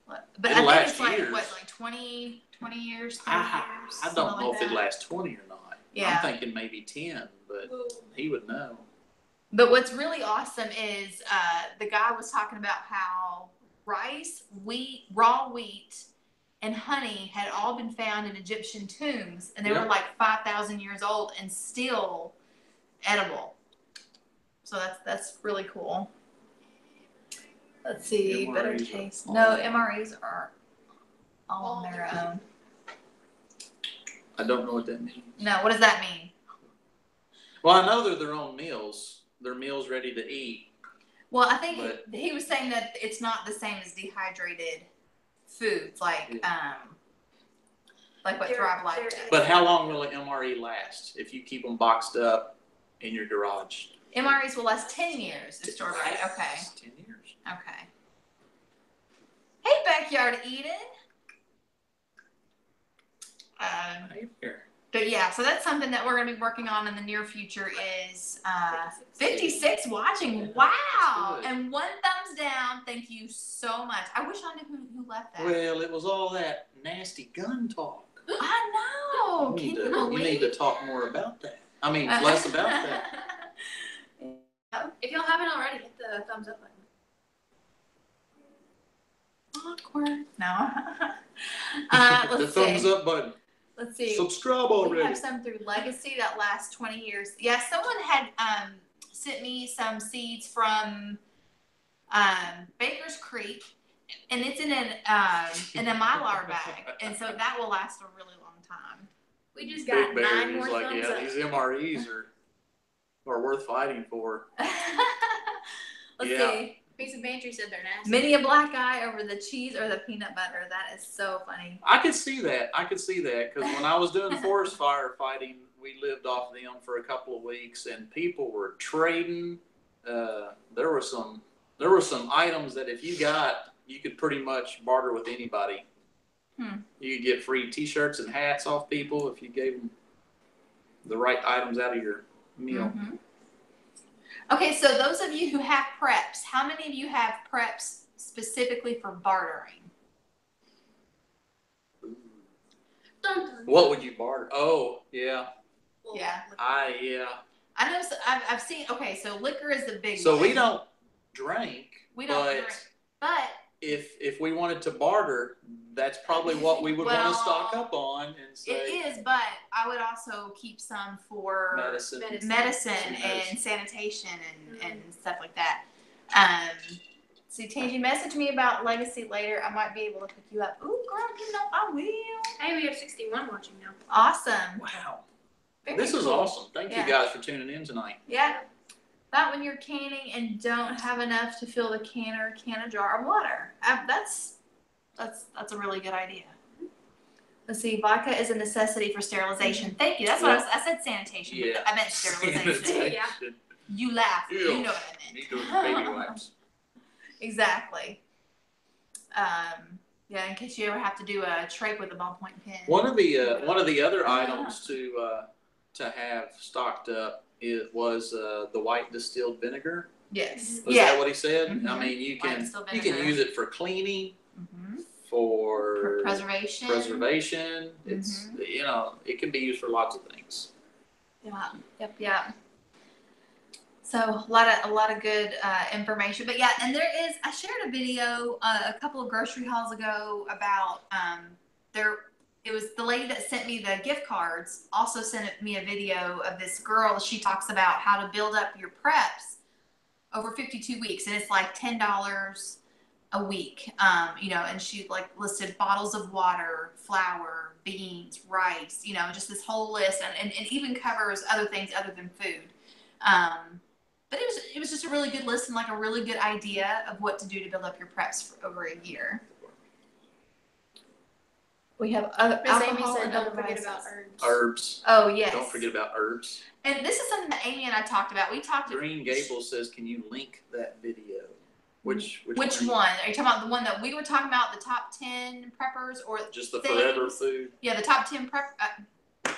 I think it's like 20 years, 30 years? I don't know if it lasts 20 or not. Yeah. I'm thinking maybe 10, but he would know. But what's really awesome is the guy was talking about how rice, wheat, raw wheat, and honey had all been found in Egyptian tombs, and they were like 5,000 years old and still edible. So that's really cool. Let's see, MREs better taste. No, MREs are all on their own. I don't know what that means. No, what does that mean? Well, I know they're their own meals. They're meals ready to eat. Well, I think he was saying that it's not the same as dehydrated foods, like what Thrive Life does. But how long will an MRE last if you keep them boxed up in your garage? MREs will last 10 years. It's stored right. Okay. 10 years. Okay. Hey, Backyard Eden. Hey there. But yeah, so that's something that we're going to be working on in the near future is 56 watching. Wow. And 1 thumbs down. Thank you so much. I wish I knew who left that. Well, it was all that nasty gun talk. I know. You need to talk more about that. I mean, less about that. If y'all haven't already, hit the thumbs up button. Awkward. No. The thumbs up button. Let's see. Subscribe already. We have some through Legacy that lasts 20 years. Yeah, someone had sent me some seeds from Baker's Creek, and it's in a Mylar bag, and so that will last a really long time. We just got 9 more thumbs up. These MREs are worth fighting for. Let's see. Piece of Pantry said they're nasty. Many a black eye over the cheese or the peanut butter. That is so funny. I could see that. Because when I was doing forest fire fighting, we lived off them for a couple of weeks, and people were trading. There were some items that if you got, you could pretty much barter with anybody. You could get free T-shirts and hats off people if you gave them the right items out of your meal. Mm-hmm. Okay, so those of you who have preps, how many of you have preps specifically for bartering? What would you barter? Oh, yeah. Yeah. I know. I've seen. Okay, so liquor is the big one. So we don't drink. Drink. But if we wanted to barter, that's probably what we would want to stock up on and say. It is, but I would also keep some for medicine and sanitation and stuff like that. See, Tangy, message me about Legacy later. I might be able to pick you up. Ooh, girl, you know I will. Hey, we have 61 watching now. Awesome. Wow. Very This is cool. awesome. Thank you Yeah. guys for tuning in tonight. Yeah. That when you're canning and don't have enough to fill the can a jar of water. That's a really good idea. Let's see. Vodka is a necessity for sterilization. Thank you. That's what I said. Sanitation. Yeah. But I meant sterilization. Yeah. You laugh. Ew. You know what I meant. Need those baby wipes. Exactly. Yeah. In case you ever have to do a trach with a ballpoint pen. One of the other items to have stocked up was the white distilled vinegar. Yes. Was that what he said? Mhm. I mean, you White can distilled use vinegar. it for cleaning, Mhm. for Preservation. It's it can be used for lots of things. Yeah. Yep. So a lot of good information, but yeah, and I shared a video a couple of grocery hauls ago about it was the lady that sent me the gift cards also sent me a video of this girl. She talks about how to build up your preps over 52 weeks, and it's like $10 a week, and she like listed bottles of water, flour, beans, rice, just this whole list, and even covers other things other than food. But it was just a really good list and like a really good idea of what to do to build up your preps for over a year. We have other Miss Amy alcohol said, and "Don't other forget vices. about herbs." Herbs. Oh yes. Don't forget about herbs. And this is something that Amy and I talked about. We talked. Green Gables says, "Can you link that video?" Which one? Are you talking about the one that we were talking about, the top 10 preppers, or just the things? forever food? Yeah, the top 10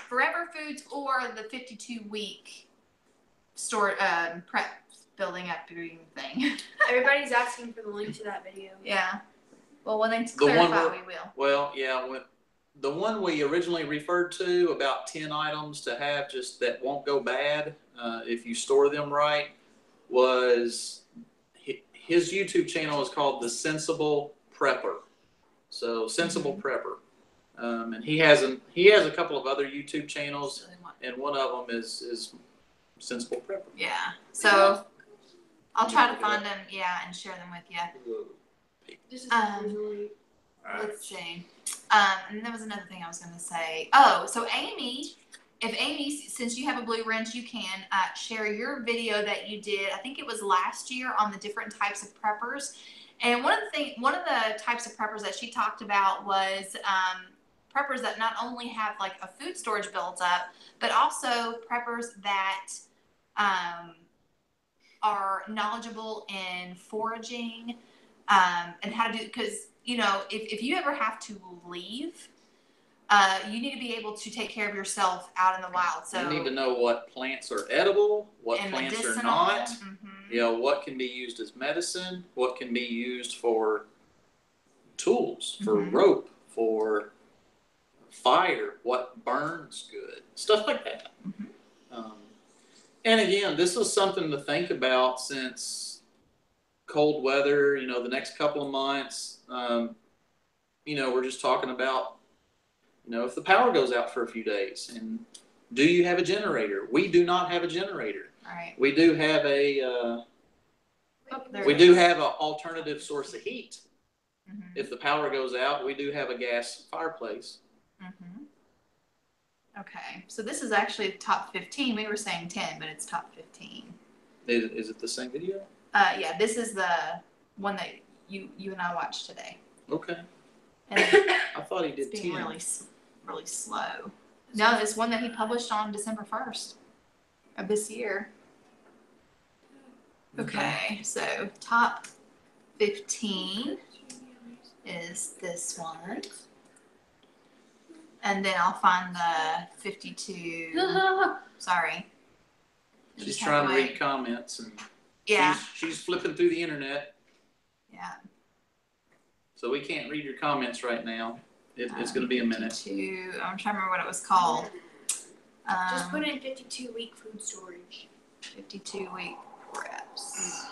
forever foods, or the 52-week store prep building up green thing. Everybody's asking for the link to that video. Yeah. Well, when they clarify, we will. Well, yeah. The one we originally referred to about 10 items to have just that won't go bad if you store them right was his YouTube channel is called The Sensible Prepper. So Sensible Prepper, and he has a couple of other YouTube channels, and one of them is Sensible Prepper. Yeah. So I'll try to find them, and share them with you. This is Let's see. And there was another thing I was going to say. Oh, so Amy, since you have a blue wrench, you can share your video that you did. I think it was last year on the different types of preppers. And one of the types of preppers that she talked about was preppers that not only have like a food storage built up, but also preppers that are knowledgeable in foraging and how to do, because if you ever have to leave, you need to be able to take care of yourself out in the wild. So you need to know what plants are edible, what plants medicinal. are not. Mm-hmm. What can be used as medicine, what can be used for tools, for rope, for fire, what burns good, stuff like that. Mm-hmm. And again, this is something to think about since cold weather, the next couple of months, we're just talking about, if the power goes out for a few days, and do you have a generator? We do not have a generator. Right. We do have an alternative source of heat. Mm-hmm. If the power goes out, we do have a gas fireplace. Mm-hmm. Okay, so this is actually top 15. We were saying 10, but it's top 15. Is it the same video? Yeah, this is the one that you and I watched today. Okay. And I thought he did it's being 10. really slow. No, it's one that he published on December 1st of this year. Okay, so top 15 is this one. And then I'll find the 52. Sorry. She's trying to read comments, and she's flipping through the internet. Yeah. So we can't read your comments right now. It's going to be a minute. 52. I'm trying to remember what it was called. Just put in 52-week food storage. 52-week preps.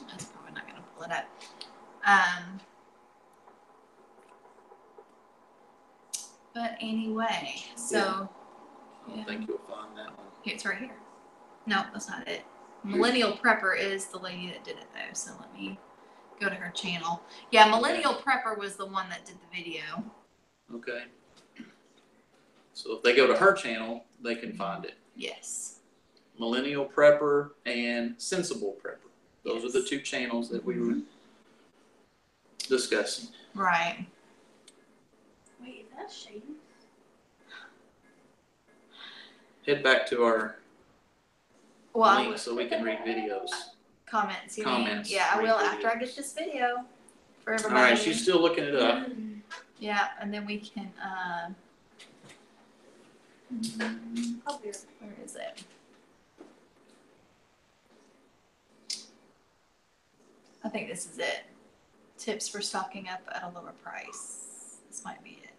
That's probably not going to pull it up. But anyway, so I think you'll find that one. it's right here. No, that's not it. Millennial Prepper is the lady that did it though, so let me go to her channel. Yeah, Millennial Prepper was the one that did the video. Okay. So if they go to her channel, they can find it. Yes. Millennial Prepper and Sensible Prepper. Those Yes. are the two channels that we were discussing. Right. Wait, is that shady? Head back to our Well, link so we can read videos. comments. You Comments, mean? Yeah, I read will after I videos. get this video for All everybody. right, she's still looking it up. Yeah, and then we can. Where is it? I think this is it. Tips for stocking up at a lower price. This might be it.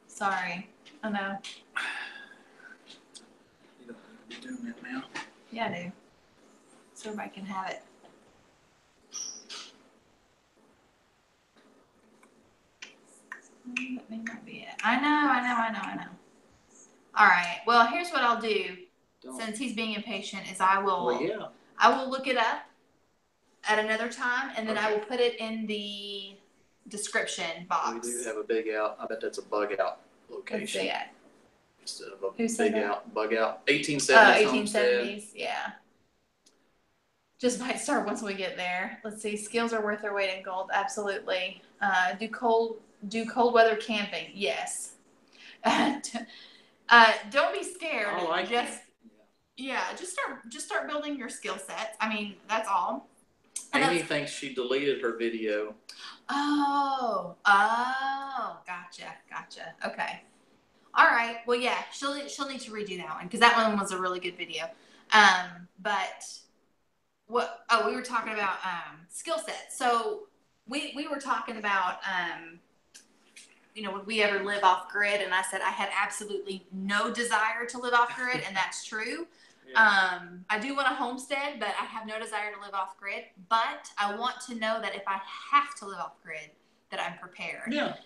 Sorry. I know. You don't have to be doing that now. Yeah, I do. So everybody can have it. That may not be it. I know. All right. Well, here's what I'll do. Since he's being impatient, is I will look it up at another time, and then I will put it in the description box. We do have a big out. I bet that's a bug out Let's location. see it. Instead of a Who said big that? out, bug out. 1870s. 1870s. Yeah. Just might start once we get there. Let's see. Skills are worth their weight in gold. Absolutely. Do cold weather camping. Yes. Don't be scared. I like just start building your skill sets. I mean, that's all. And Amy thinks she deleted her video. Oh, gotcha. Okay. All right. Well, yeah, she'll need to redo that one because that one was a really good video. But what? Oh, we were talking about skill sets. So we were talking about would we ever live off grid? And I said I had absolutely no desire to live off grid, and that's true. Yeah. I do want a homestead, but I have no desire to live off grid. But I want to know that if I have to live off grid, that I'm prepared. Yeah.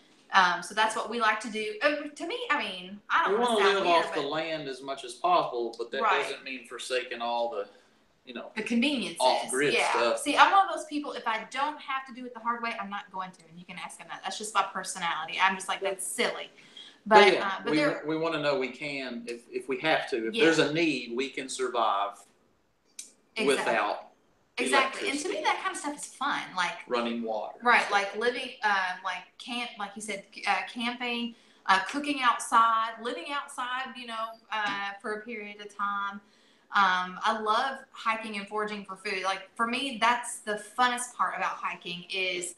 So that's what we like to do. To me, I mean, I don't want to sound live weird, off the land as much as possible, but that doesn't mean forsaking all the, the conveniences. Off-grid stuff. See, I'm one of those people, if I don't have to do it the hard way, I'm not going to. And you can ask them that. That's just my personality. I'm just like, that's silly. But we want to know we can, if we have to. If there's a need, we can survive without Exactly. And to me, that kind of stuff is fun. Like running water. Right. Like living, like you said, camping, cooking outside, living outside, for a period of time. I love hiking and foraging for food. Like for me, that's the funnest part about hiking is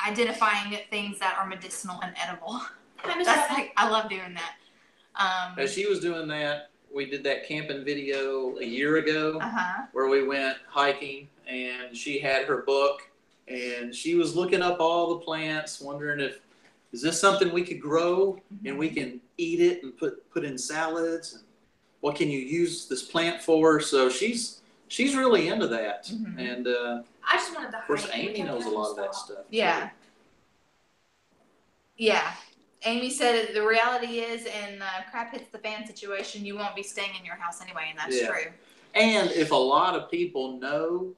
identifying things that are medicinal and edible. I love doing that. As she was doing that, we did that camping video a year ago where we went hiking, and she had her book, and she was looking up all the plants, wondering is this something we could grow and we can eat it and put in salads, and what can you use this plant for? So she's really into that, and I just wanted to. Of course, Amy knows a lot of that stuff. Yeah. Yeah. Amy said the reality is, in crap hits the fan situation, you won't be staying in your house anyway, and that's true. And if a lot of people know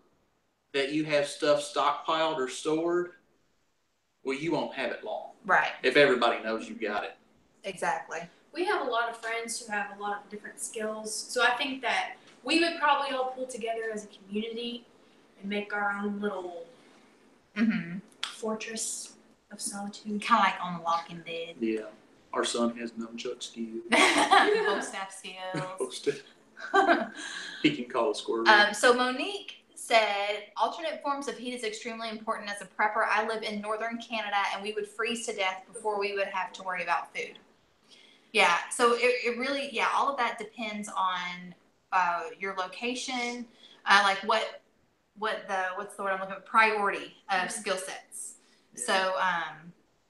that you have stuff stockpiled or stored, well, you won't have it long. Right. If everybody knows you got it. Exactly. We have a lot of friends who have a lot of different skills, so I think that we would probably all pull together as a community and make our own little fortress of solitude. Kind of like on The Walking Dead. Yeah. Our son has nunchuck skills. Bow staff skills. He can call a squirrel. So Monique said, alternate forms of heat is extremely important as a prepper. I live in northern Canada, and we would freeze to death before we would have to worry about food. Yeah, so it really, all of that depends on your location, like what's the word I'm looking for? Priority of skill sets.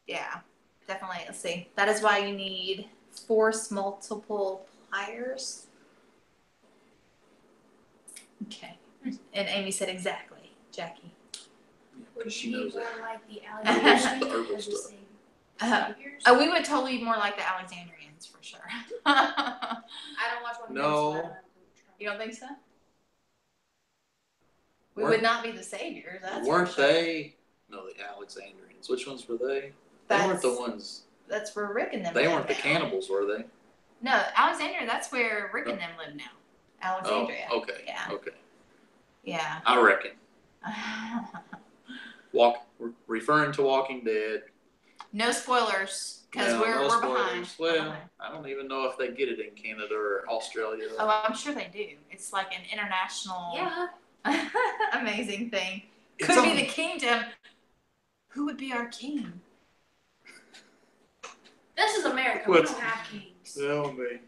Yeah. So, definitely. Let's see. That is why you need force multiple pliers. Okay. And Amy said exactly, Jackie. Would she you knows more that. like the Alexandrians? The herbal stuff. We would totally be more like the Alexandrians for sure. I don't watch one. No, You don't think so? We Weren't- would not be the saviors. That's Weren't for sure. they? No, the Alexandrians. Which ones were they? They weren't the ones. That's where Rick and them They live weren't the now. cannibals, were they? No, Alexandria, that's where Rick and them live now. Alexandria. Oh, okay. Yeah. Okay. Yeah. I reckon. Referring to Walking Dead. No spoilers, because we're behind. Well, We're behind. I don't even know if they get it in Canada or Australia. Oh, I'm sure they do. It's like an international amazing thing. Could be the kingdom. Who would be our king? This is America. We don't have kings. Tell me.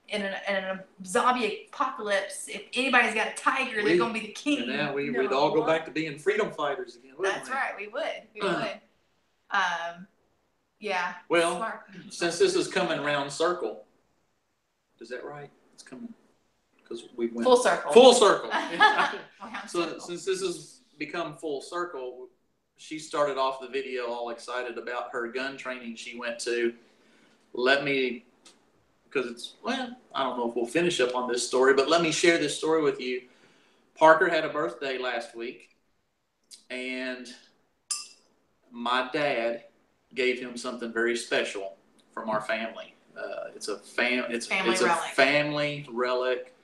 In a zombie apocalypse, if anybody's got a tiger, they're gonna be the king. And now we'd all go back to being freedom fighters again. That's right. We would. We would. Yeah. Well, Smart. since this is coming around circle, is that right? It's coming because we went full circle. Full circle. So since this has become full circle, she started off the video all excited about her gun training she went to. Because I don't know if we'll finish up on this story, but let me share this story with you. Parker had a birthday last week, and my dad gave him something very special from our family. It's a family relic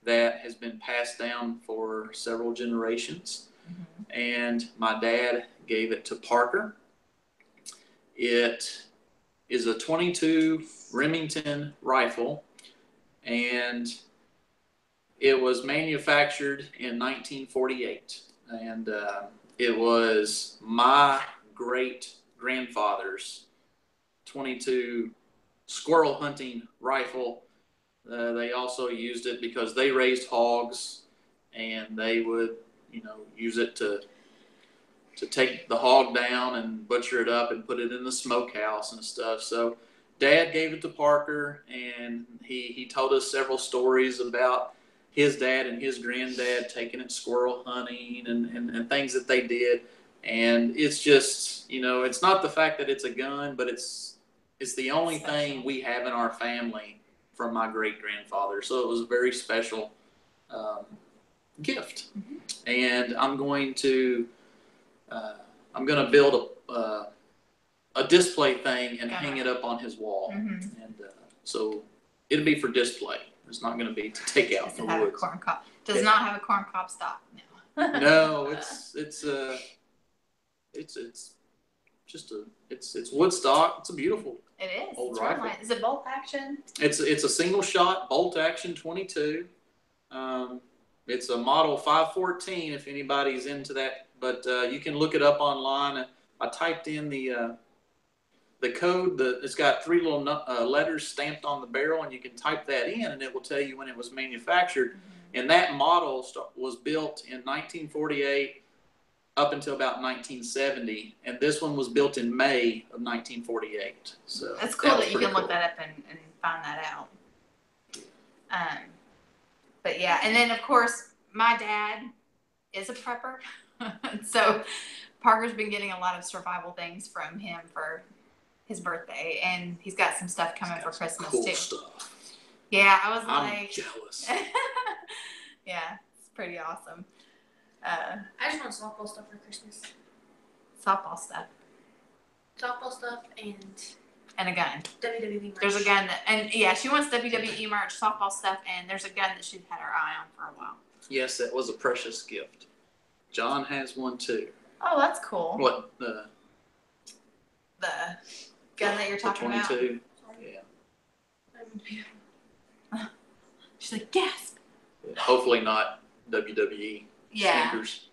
that has been passed down for several generations. Mm-hmm. And my dad gave it to Parker. It is a .22 Remington rifle, and it was manufactured in 1948. And it was my great-grandfather's .22 squirrel hunting rifle. They also used it because they raised hogs, and they would, use it to take the hog down and butcher it up and put it in the smokehouse and stuff. So Dad gave it to Parker, and he told us several stories about his dad and his granddad taking it squirrel hunting and things that they did. And it's just, it's not the fact that it's a gun, but it's the only thing we have in our family from my great-grandfather. So it was a very special gift. Mm-hmm. And I'm going to build a display thing and hang it up on his wall. Mm-hmm. And so it'll be for display. It's not going to be to take out the woods. Does not have a corn cob stock now. No, it's wood stock. It's a beautiful. It is. Old it's rifle. Really nice. Is it bolt action? It's a single shot bolt action .22. It's a model 514 if anybody's into that, but you can look it up online. I typed in the code. It's got 3 little letters stamped on the barrel, and you can type that in, and it will tell you when it was manufactured. Mm-hmm. And that model was built in 1948 up until about 1970, and this one was built in May of 1948. So that's cool that you can look that up and find that out. But yeah, and then of course my dad is a prepper, so Parker's been getting a lot of survival things from him for his birthday, and he's got some stuff coming for Christmas cool too. Stuff. Yeah, I'm jealous. Yeah, it's pretty awesome. I just want softball stuff for Christmas. Softball stuff and a gun. WWE merch. There's a gun she wants WWE merch, softball stuff, and there's a gun that she's had her eye on for a while. Yes, that was a precious gift. John has one too. Oh, that's cool. What the gun that you're talking about? 22. Yeah. She's like, gasp. Yeah, hopefully not WWE sneakers.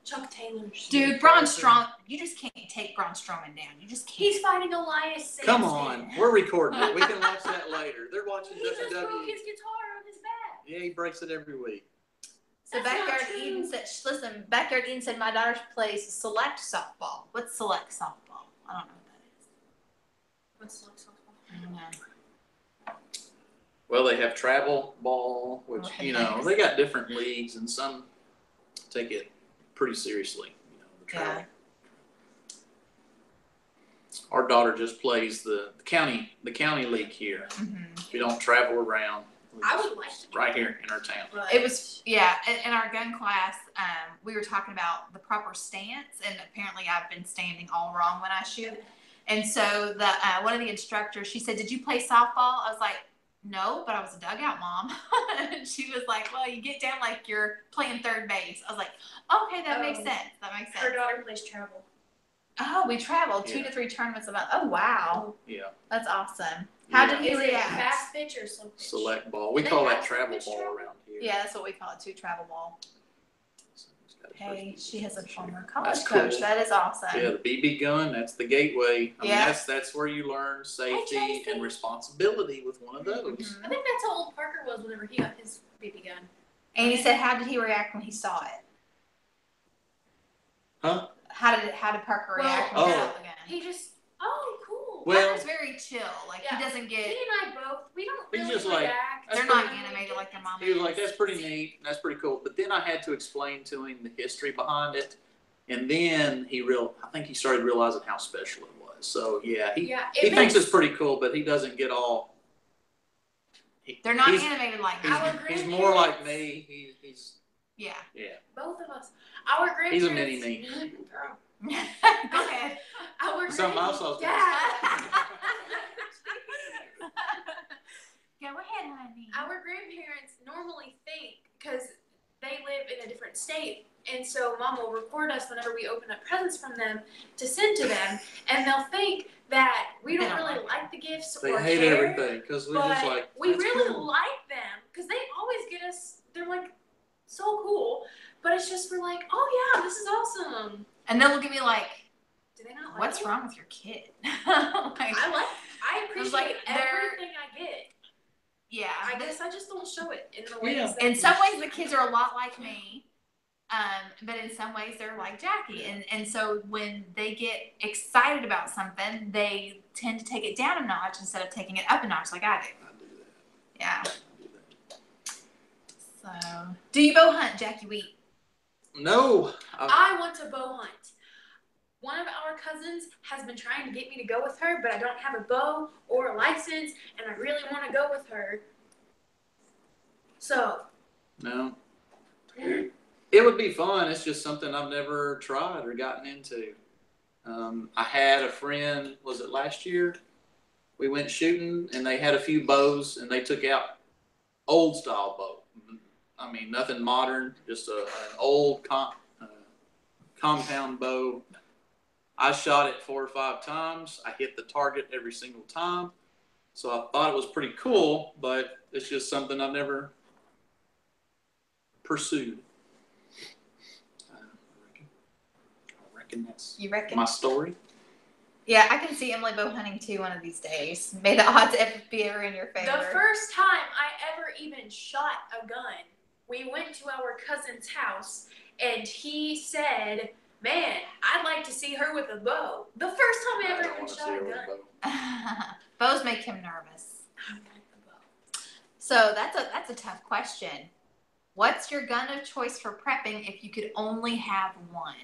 Chuck Taylor's. Dude, Braun Strowman. You just can't take Braun Strowman down. You just can't. He's fighting Elias Samson. Come on, we're recording it. We can watch that later. They're watching WWE. He just broke his guitar on his back. Yeah, he breaks it every week. So Backyard Eden said, my daughter plays select softball. What's select softball? I don't know what that is. What's select softball? I don't know. Well, they have travel ball, which, they got different leagues, and some take it pretty seriously, the travel. Our daughter just plays the county league here. We don't travel around. I would like to right here in our town. It was, yeah, in our gun class, we were talking about the proper stance, and apparently I've been standing all wrong when I shoot. And so the one of the instructors, she said, "Did you play softball?" I was like, "No, but I was a dugout mom." And she was like, "Well, you get down like you're playing third base." I was like, "Okay, that makes sense. That makes sense." Her daughter plays travel. Oh, we traveled 2 to 3 tournaments a month. Oh, wow. Yeah. That's awesome. How did he react? Fast pitch or slow pitch? Select ball. We call that travel ball around here. Yeah, that's what we call it too, travel ball. Hey, she has a former college That's coach. cool. That is awesome. Yeah, the BB gun, that's the gateway. I mean, Yeah. that's where you learn safety and responsibility with one of those. I think that's how old Parker was whenever he got his BB gun. And he said, how did he react when he saw it? Huh? How did Parker react when he saw the gun? He just, oh, cool. Well, Parker's very chill. Like, he doesn't get... He and I both, we don't he's really just like, react. They're not animated like their mom is. He was like, that's pretty neat. That's pretty cool. But then I had to explain to him the history behind it. And then I think he started realizing how special it was. So, yeah, he thinks it's pretty cool, but he doesn't get all... They're not animated like that. He's more like me. He's... Yeah. Yeah. Both of us. Our grandparents... He's a mini-me. Go ahead. Our Something else I was going to Go ahead, honey. Our grandparents normally think, because they live in a different state, and so Mom will record us whenever we open up presents from them to send to them, and they'll think that we don't really like the gifts They or hate care, everything because we're just like, we really cool. like them because they always get us. They're like so cool, but it's just we're like, oh yeah, this is awesome. And then look at me like, do they not like what's it? wrong with your kid? I appreciate everything I get. Yeah. I guess I just don't show it in the ways that in some ways the kids are a lot like me. But in some ways they're like Jackie. And so when they get excited about something, they tend to take it down a notch instead of taking it up a notch like I do. I do that. Yeah. I do that. So, do you bow hunt, Jackie Wheat? No. I want to bow hunt. One of our cousins has been trying to get me to go with her, but I don't have a bow or a license, and I really want to go with her. So. No. It would be fun. It's just something I've never tried or gotten into. I had a friend, was it last year? We went shooting, and they had a few bows, and they took out old style bow. I mean, nothing modern, just an old compound bow. I shot it 4 or 5 times. I hit the target every single time. So I thought it was pretty cool, but it's just something I've never pursued. I reckon that's my story. Yeah, I can see Emily bow hunting too one of these days. May the odds be ever in your favor. The first time I ever even shot a gun, we went to our cousin's house, and he said, "Man, I'd like to see her with a bow." The first time I ever even shot a gun. Bows make him nervous. So that's a tough question. What's your gun of choice for prepping if you could only have one?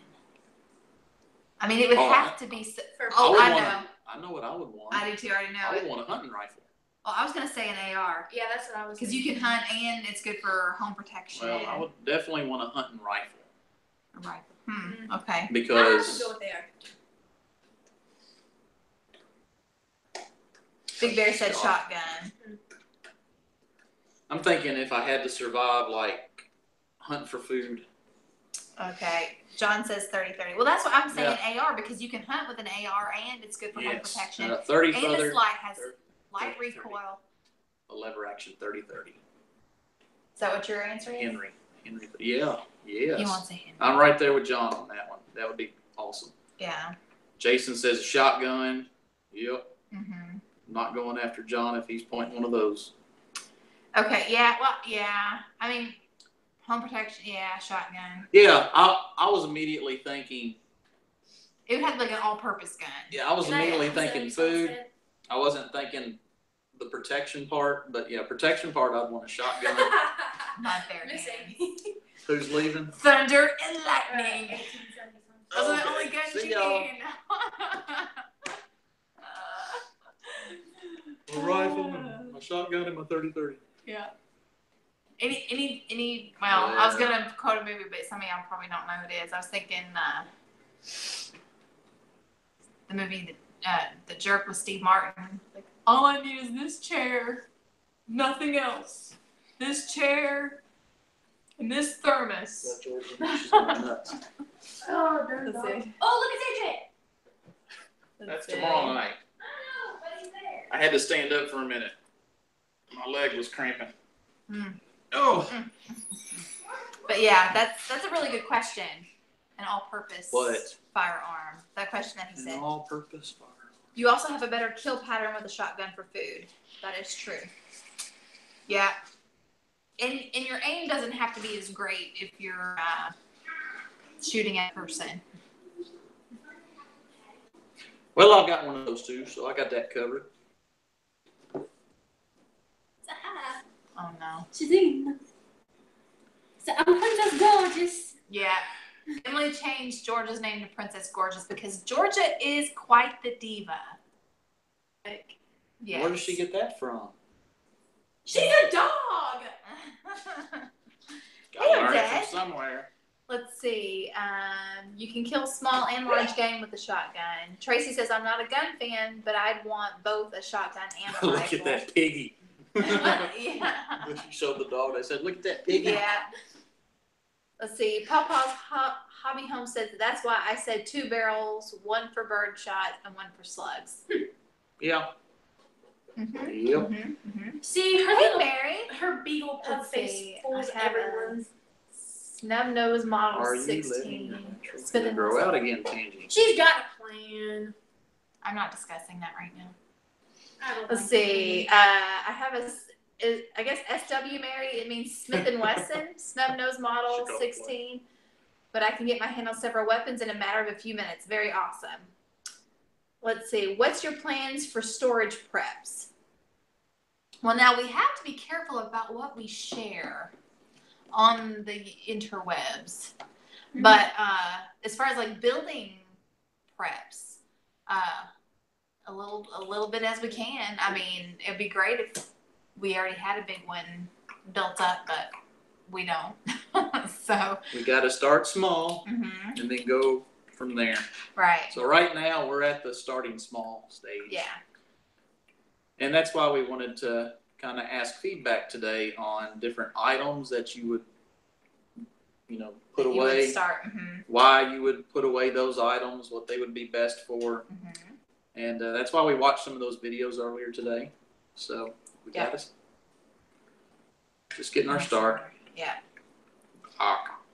I mean, it would have to be. I know. I know what I would want. I do too. I already know. I would want a hunting rifle. Well, I was gonna say an AR. Yeah, that's what I was. Because you can hunt and it's good for home protection. Well, I would definitely want a hunting rifle. A rifle. Okay. Because I have to go with AR. Big Bear said shotgun. I'm thinking if I had to survive, like hunt for food. Okay. John says 30-30. Well, that's what I'm saying. AR, because you can hunt with an AR and it's good for home protection. 30 and further, the slide has 30, light recoil. A lever action 30-30. Is that what your answer is? Henry. Yeah. Yes. He wants a Henry. I'm right there with John on that one. That would be awesome. Yeah. Jason says shotgun. Yep. Mm-hmm. I'm not going after John if he's pointing one of those. Okay. Yeah. Well, yeah. I mean, home protection. Yeah. Shotgun. Yeah. I was immediately thinking. It would have like an all-purpose gun. Yeah. I was immediately thinking food. I wasn't thinking the protection part, but yeah, protection part, I'd want a shotgun. Not there. Who's leaving? Thunder and lightning. Right. Those are the only guns See you y'all. need. my rifle, and my shotgun, and my 30-30. Yeah. Well, I was gonna quote a movie, but some of y'all probably don't know who it is. I was thinking the movie The Jerk with Steve Martin. Like, all I need is this chair, nothing else. This chair and this thermos. Oh, Let's see. look at AJ. That's tomorrow night. Oh, but he's there. I had to stand up for a minute. My leg was cramping. Mm. Oh. But yeah, that's a really good question. An all-purpose What? firearm. That question that he An said. all-purpose firearm. You also have a better kill pattern with a shotgun for food. That is true. Yeah. And your aim doesn't have to be as great if you're shooting at a person. Well, I've got one of those too, so I got that covered. Oh no. She's in. So I'm Princess Gorgeous. Yeah. Emily changed Georgia's name to Princess Gorgeous because Georgia is quite the diva. Yes. Where did she get that from? She's a dog. Gotta Hey, learn it Dad. from somewhere. Let's see. You can kill small and large game with a shotgun. Tracy says, I'm not a gun fan, but I'd want both a shotgun and a Look rifle. at that piggy. Yeah. When she showed the dog, I said, look at that piggy. Yeah. Let's see. Papa's Hobby Home says that's why I said 2 barrels, 1 for bird shot and 1 for slugs. Yeah. Mm-hmm. Yep. Mm-hmm. Mm-hmm. See, Hey, Mary. her beagle pug Let's face see. fools I have everyone. Snub nose model Are you 16. letting Smith it and grow Wesson. out again, Tangy? She's got a plan. I'm not discussing that right now. I don't Let's think see. I have I guess SW Mary. It means Smith and Wesson snub nose model 16. But I can get my hand on several weapons in a matter of a few minutes. Very awesome. Let's see. What's your plans for storage preps? Well, now we have to be careful about what we share on the interwebs. Mm-hmm. But as far as like building preps, a little bit as we can. I mean, it'd be great if we already had a big one built up, but we don't. So we got to start small mm-hmm. and then go from there. Right. So right now we're at the starting small stage. Yeah. And that's why we wanted to kind of ask feedback today on different items that you would, put away. You would start. Mm-hmm. Why you would put away those items, what they would be best for. Mm-hmm. And that's why we watched some of those videos earlier today. So we got us just getting our start. Yeah. Hawk.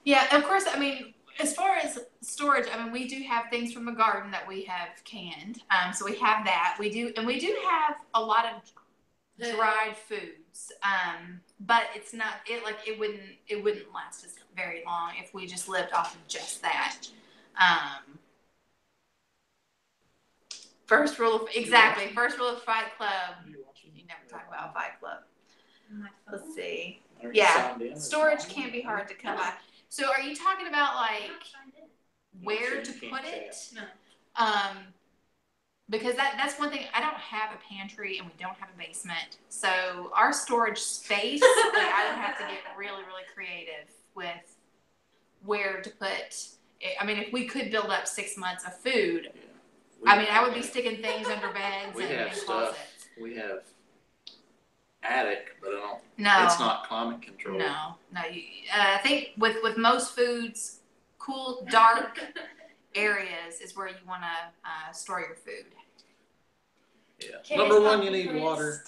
Yeah, of course, I mean, as far as storage, I mean, we do have things from the garden that we have canned. So we have that. We do have a lot of dried foods. But it's not it wouldn't last us very long if we just lived off of just that. First rule of Fight Club. You never talk about Fight Club. Let's see. Yeah, storage can be hard to come by. So are you talking about like where to put it? Because that's one thing. I don't have a pantry and we don't have a basement. So our storage space, I would have to get really, really creative with where to put it. I mean, if we could build up 6 months of food, I would be sticking things under beds and closets. We have attic, but No, it's not climate controlled. No. I think with most foods, cool, dark areas is where you want to store your food. Yeah. Number one, you need water.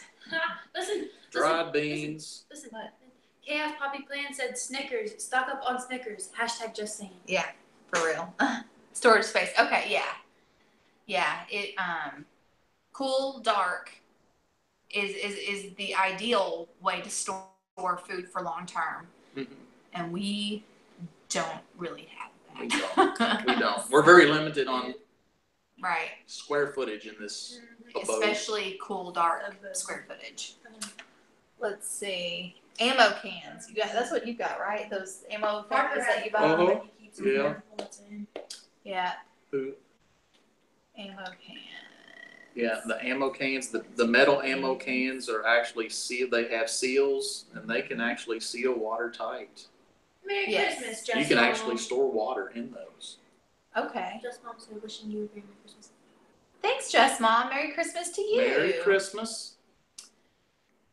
Listen. Dried beans. Listen. Chaos Poppy Plan said Snickers. Stock up on Snickers. # just saying. Yeah, for real. Storage space. Okay, yeah. Yeah, it cool, dark is the ideal way to store food for long term. Mm-hmm. And we don't really have that. We don't. We're very limited on square footage in this abode. Especially cool, dark square footage. Let's see. Ammo cans. That's what you got, right? Those ammo cans that you buy. Uh-huh. Yeah. Yeah. Who? Ammo can. Yeah, the ammo cans, the metal ammo cans are actually sealed. They have seals, and they can actually seal watertight. Merry Yes. Christmas, Jess You can Mom. actually store water in those. Okay. Jess Mom said wishing you a very Merry Christmas. Thanks, Jess Mom. Merry Christmas to you. Merry Christmas.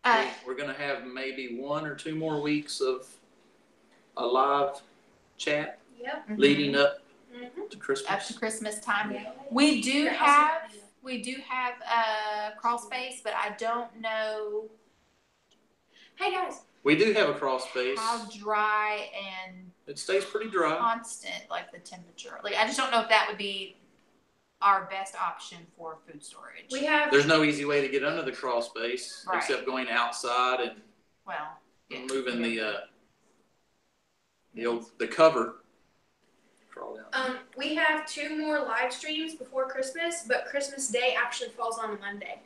Uh, We're going to have maybe 1 or 2 more weeks of a live chat Yep. leading up Mm-hmm. to Christmas. Up to Christmas time. Yeah. We do Yeah, have also- crawl space, but I don't know Hey guys. We do have a crawl space. how dry and It stays pretty dry. constant, like the temperature. Like I just don't know if that would be our best option for food storage. We have There's no easy way to get under the crawl space Right. except going outside and well, yeah, moving yeah. the cover. Crawl down. we have 2 more live streams before Christmas, but Christmas Day actually falls on a Monday.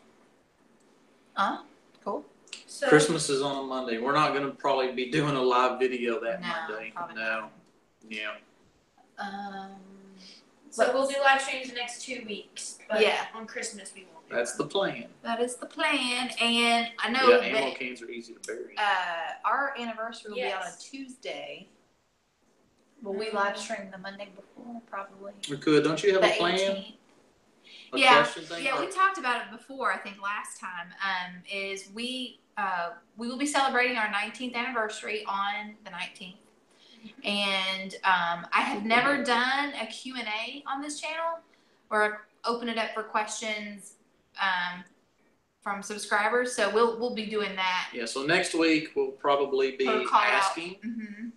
Cool. So Christmas is on a Monday. We're not going to probably be doing a live video that No, Monday. probably No. not. Yeah. So we'll do live streams the next 2 weeks. But Yeah. on Christmas we won't. That's the plan. That is the plan, and I know Yeah, ammo that cans are easy to bury. our anniversary will be on a Yes. Tuesday. Will we live stream the Monday before? Probably. We could. Don't you have The a plan? 18th. A Yeah, question thing? Yeah, we talked about it before. I think last time. Is we will be celebrating our 19th anniversary on the 19th, and I have never done a Q&A on this channel or open it up for questions from subscribers. So we'll be doing that. Yeah, so next week we'll probably be Or call asking. out. Mm-hmm.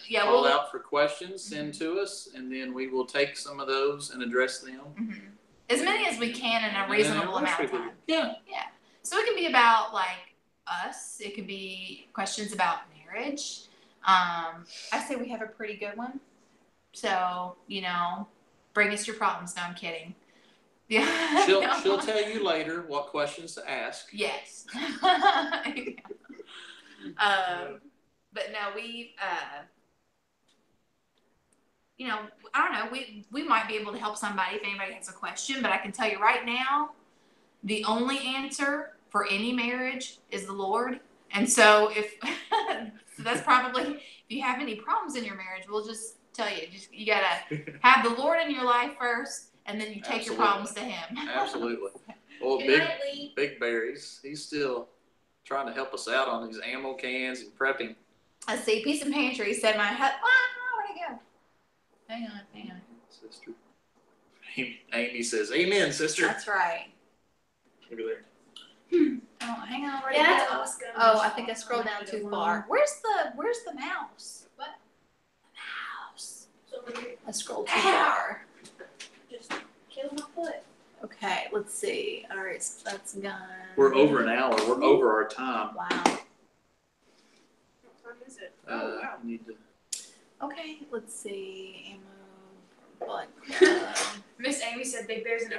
Yeah, Call we'll. out for questions, send to us, and then we will take some of those and address them. Mm-hmm. As many as we can in a reasonable amount of time. Yeah. So it can be about like us. It could be questions about marriage. I say we have a pretty good one. So, bring us your problems. No, I'm kidding. Yeah. She'll tell you later what questions to ask. Yes. But no, we, I don't know. We might be able to help somebody if anybody has a question, but I can tell you right now, the only answer for any marriage is the Lord. And so so that's probably, if you have any problems in your marriage, we'll just tell you, you gotta have the Lord in your life first, and then you take your problems to Him. Absolutely. Well, Good night, Lee. Big Berries, he's still trying to help us out on these ammo cans and prepping. Let's see, Peace and Pantry said where'd it go? Hang on. Sister. Amy says, amen, sister. That's right. Look at there. Oh, hang on, where'd Yeah, it that's go? Oscar. Oh, I think I scrolled down too far. Where's the mouse? What? The mouse. So I scrolled too far. just kill my foot. Okay, let's see. All right, so that's gone. We're over an hour. We're over our time. Wow. What time is it? Oh, wow. Need to... Okay, let's see. Ammo. Blood Club. Miss Amy said Big Bear's an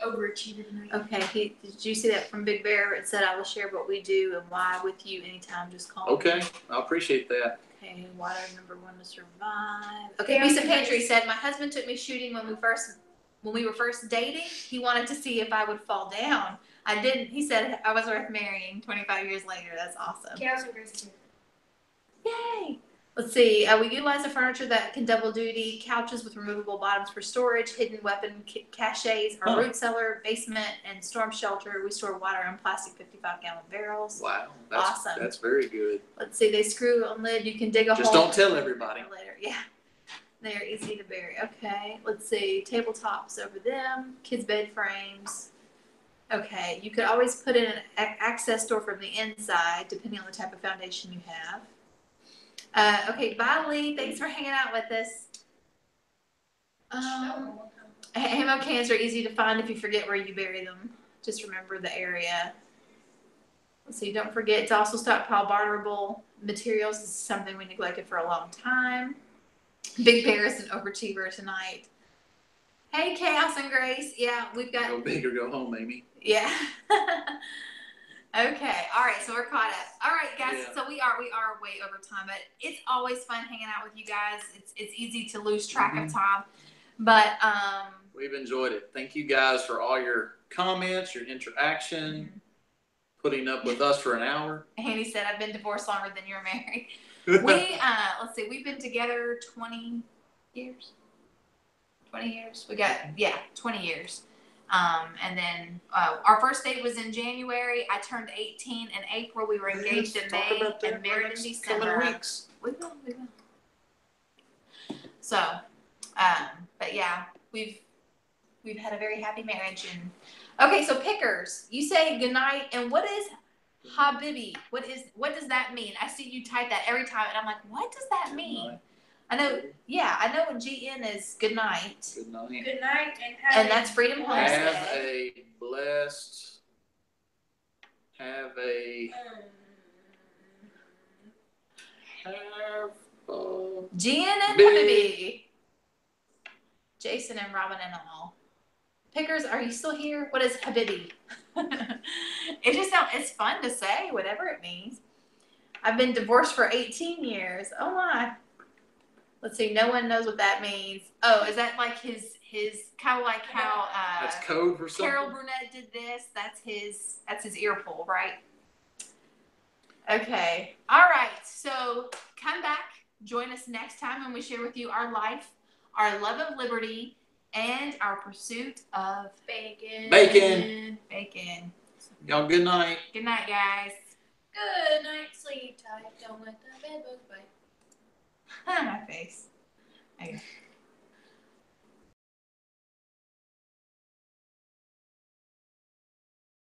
overachiever tonight. Okay, did you see that from Big Bear? It said, I will share what we do and why with you anytime. Just call me. Okay, I appreciate that. Okay, water number 1 to survive. Okay, Peace and Pantry said, my husband took me shooting when we were first dating. He wanted to see if I would fall down. I didn't. He said I was worth marrying 25 years later. That's awesome. Chaos and Grace is here. Yay! Let's see. We utilize the furniture that can double duty, couches with removable bottoms for storage, hidden weapon caches, our root cellar, basement, and storm shelter. We store water in plastic 55-gallon barrels. Wow. Awesome. That's very good. Let's see. They screw on lid. You can dig a hole. Just don't tell everybody. Later. Yeah. They're easy to bury. Okay. Let's see. Tabletops over them. Kids' bed frames. Okay. You could always put in an access door from the inside, depending on the type of foundation you have. Okay, bye Lee. Thanks for hanging out with us. Ammo cans are easy to find if you forget where you bury them. Just remember the area. Let's see, don't forget to also stockpile barterable materials. This is something we neglected for a long time. Big Bear is an overachiever tonight. Hey, Chaos and Grace. Yeah, we've got... Go big or go home, Amy. Yeah. Okay. All right. So we're caught up. All right, guys. Yeah. So we are way over time, but it's always fun hanging out with you guys. It's easy to lose track of time, but We've enjoyed it. Thank you guys for all your comments, your interaction, putting up with us for an hour. Annie said, I've been divorced longer than you're married. We, let's see, we've been together 20 years. 20 years. We got, 20 years. And then our first date was in January. I turned 18 in April. We were engaged in May and married in December. Coming weeks. We will. So, but yeah, we've had a very happy marriage. And okay, so pickers, you say goodnight, and what is habibi? What does that mean? I see you type that every time, and I'm like, what does that mean? I know GN is good night. Good night. Good night, And that's Freedom Homestead. Have a blessed. Have a. GN and Habibi. Jason and Robin and all. Pickers, are you still here? What is Habibi? It just sounds, it's fun to say, whatever it means. I've been divorced for 18 years. Oh my. Let's see, no one knows what that means. Oh, is that like his kind of like how that's code for something? Carol Burnett did this? That's his ear pull, right? Okay. All right. So come back. Join us next time when we share with you our life, our love of liberty, and our pursuit of Bacon. Y'all, good night. Good night, guys. Good night, sleep tight. Don't let the bed bug bite. My face. Okay.